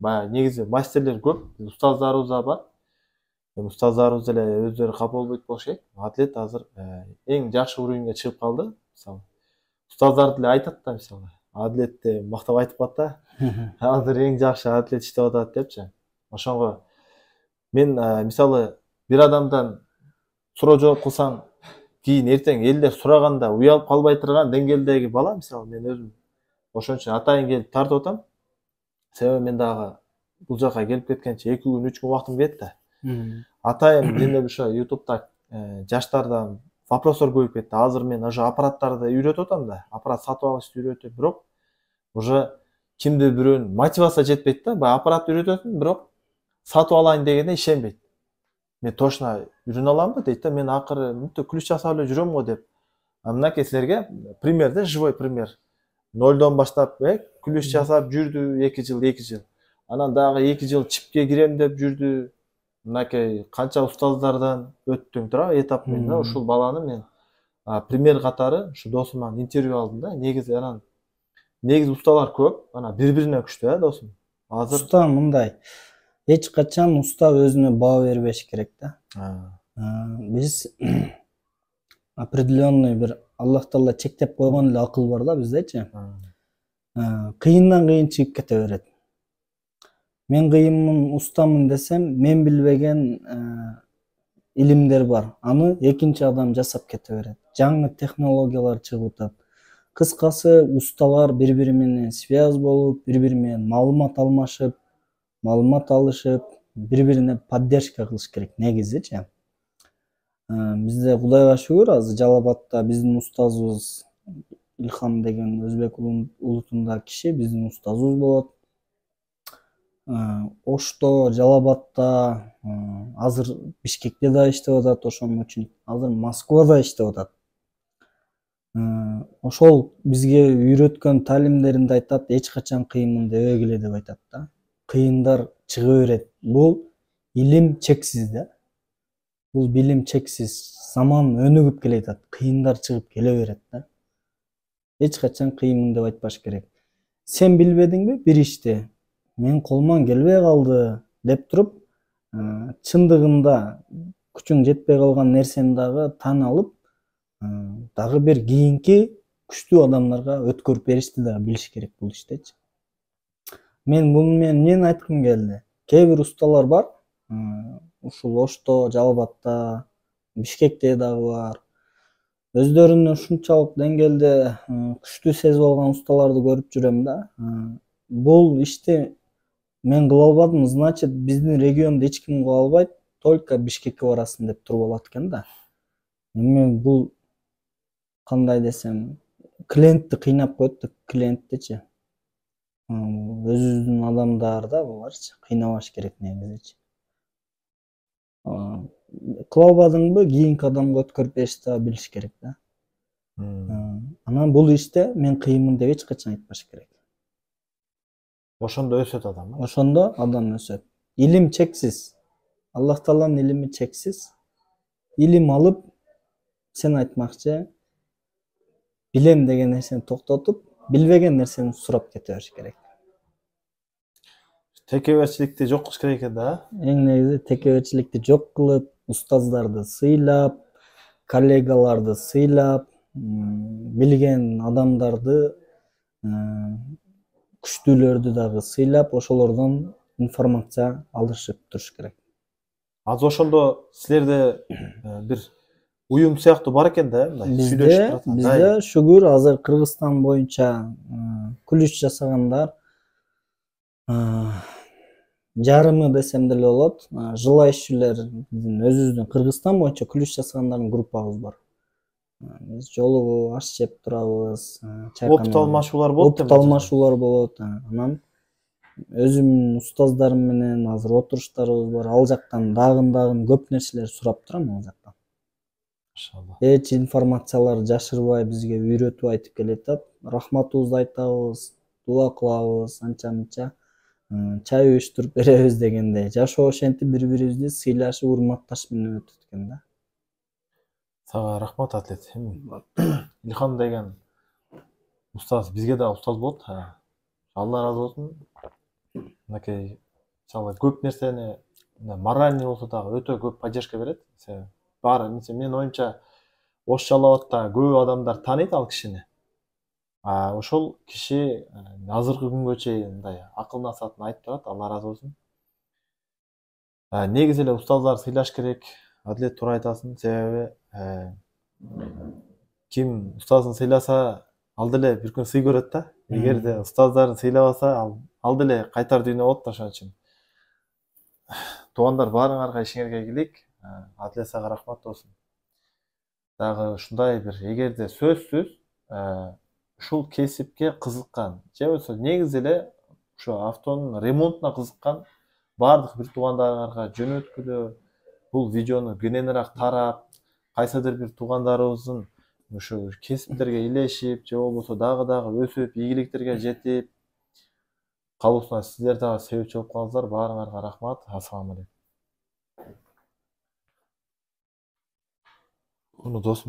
[SPEAKER 1] баягы негизи мастерлер көп, устаздарыбыз да бар. Устаздарыбыз деле өздөрү капа болбойт болуш керек. Адилет азыр эң жакшы уровеньге чыгып калды. Мисалы устаздар деле айтат да, мисалы Адилетти мактап айтып калат да. Азыр эң жакшы Адилет иштеп атат депчи. Ошонго мен мисалы бир адамдан суроо жооп кылсаң, кийин эртең элдер сураганда уялып калбай турган деңгээлдеги бала, мисалы мен өзүм ошон үчүн атайын келип тартып атам. Себеби мен дагы бул жака келип кеткенче 2 күн 3 күн убактым кетти да. Атайын мен ошо YouTube'да жаштардан вопростор көбөйүп кетти. Азыр мен уже аппараттарды үйрөтүп атам да. Аппарат сатып алышты үйрөтүп, бирок уже кимдир бирөөнүн мотивация жетпейт да. Баягы аппарат үйрөтөсүң, бирок сатып алайын дегенде ишенбейт. Мен точно үйрөнө аламбы дейт да. Мен акыры мынтип ключ жасап эле жүрөм го деп. Мынакей силерге пример да, живой пример. Нолдон баштап ключ жасап жүрдү 2 жыл. Анан дагы 2 жыл чипке кирем деп жүрдү. Мынакей канча устаздардан өттүң турабы этап менен. Ушул баланы мен пример катары ушу досумдан интервью алдым да. Негизи усталар көп, ана бири-бирине күчтүү досум. Азыр
[SPEAKER 2] Уста мындай, эч качан уста өзүнө баа бербеш керек да. Биз определенный бир Аллах Таала чектеп койгон эле акыл бар да биздечи. Кыйындан кыйын чыгып кете берет. Мен кыйынмын, устамын десем, мен билбеген илимдер бар. Аны экинчи адам жасап кете берет. Жаңы технологиялар чыгып атат. Кыскасы, усталар бири-бири менен связь болуп, бири-бири менен маалымат алмашып, маалымат алышып, бири-бирине поддержка кылыш керек негизичи. Бизде Кудайга шүгүр, азыр Жалал Абадта биздин устазыбыз Илхам деген өзбек улутунда киши биздин устазыбыз болот. Ошто, Жалал Абадта, азыр Бишкекте да иштеп атат, ошон үчүн азыр Москвада иштеп атат. Ошол бизге үйрөткөн таалимдеринде айтат, эч качан кыйынмын дебегиле деп айтат да. Кыйындар чыга берет. Бул илим чексиз да. Бул билим чексиз. Заман өнүгүп келатат. Кыйындар чыгып келе берет да. Эч качан кыйынмын деп айтпаш керек. Сен билбедиңби бир ишти? Мен колуман келбей калды деп туруп, чындыгында күчүң жетпей калган нерсени дагы тааны алып, дагы бир кийинки күчтүү адамдарга өткөрүп беришти дагы билиш керек бул иштечи. Мен муну менен эмнени айткым келди? Кээ бир усталар бар, ушул Ошто, Жалал Абадта, Бишкекте дагы бар. Өздөрүнү ушунчалык деңгээлде күчтүү сезип алган усталарды көрүп жүрөм да. Бул ишти мен кыла албадым, значит, биздин региондо эч ким кыла албайт, только Бишкекке барасың деп туруп алат экен да. Эми бул кандай десем, клиентти кыйнап коет да, клиенттичи. Өзүбүздүн адамдар да буларчы, кыйнабаш керек негизичи. Кыла албадыңбы, кийинки адамга өткөрүп беришти дагы билиш керек да. Анан бул иште мен кыйынмын деп эч качан айтпаш керек.
[SPEAKER 1] Ошондо өсөт адам.
[SPEAKER 2] Ошондо адам өсөт. Илим чексиз. Аллах Тааланын илими чексиз. Илим алып, сен айтмакчы, билем деген нерсени токтотуп, билбеген нерсени сурап кете бериш керек.
[SPEAKER 1] Текеберчиликти жок кылыш керек экен да.
[SPEAKER 2] Эң негизи текеберчиликти жок кылып, устаздарды сыйлап, коллегаларды сыйлап, билген адамдарды, күчтүүлөрдү дагы сыйлап, ошолордон информация алышып туруш керек.
[SPEAKER 1] Азыр ошондо силерде бир уюм сыяктуу бар экен да, мындай сүйлөшүп турат.
[SPEAKER 2] Бизде шүгүр азыр Кыргызстан боюнча күлүш жасагандар жарымы десем деле болот. Желающийлер биздин өзүбүздүн Кыргызстан боюнча күлүш жасагандардын группабыз бар. Биз жолугуп аш жеп турабыз,
[SPEAKER 1] Опыт алмашуулар болот.
[SPEAKER 2] Опыт алмашуулар болот. Анан өзүмдүн устаздарым менен азыр отуруштарыбыз бар. Ал жактан дагы көп нерселер сурап турам ал жактан.
[SPEAKER 1] Машалла.
[SPEAKER 2] Эч информациялар жашырбай бизге үйрөтүп айтып келатат. Рахматыбызды айтабыз, дуа кылабыз, анча-мынча чай уюштуруп беребиз дегендей. Жашоо ошентип бири-бирибизди сыйлашып, урматташып менен өтөт экен да.
[SPEAKER 1] Сага рахмат Атлет. Илхан деген устаз бизге да устаз болот. Алла разы болсун. Мынакей мисалы көп нерсени моральный болсо дагы өтө көп поддержка берет. Бар, менин оюмча Ош Жалал Абадта көп адамдар тааныйт ал кишини. Ошол киши азыркы күнгө чейин мындай акыл насаатын айтып турат, Алла разы болсун. Негизи эле устаздар сыйлаш керек. Адлет туура айтасың, себеби ким устазын сыйласа, ал деле бир күн сый көрөт да. Эгерде устаздарын сыйлабаса, ал деле кайтар дүйнө болот да. Ошон үчүн туугандар баарыңарга ишиңерге ийгилик. Адлет сага рахмат болсун. Дагы ушундай бир эгерде сөзсүз ушул кесипке кызыккан, же болбосо негизи эле ушу автонун ремонтуна кызыккан баардык бир туугандарыңарга жөнөткүлө бул видеону кененирээк тарап, кайсыдыр бир туугандарыбыздын ушу кесиптерге илешип, же болбосо дагы өсүп, ийгиликтерге жетип калуусуна сиздер дагы себепчи болуп калдыңыздар. Баарыңарга рахмат. Ассаламу алейкум. Досум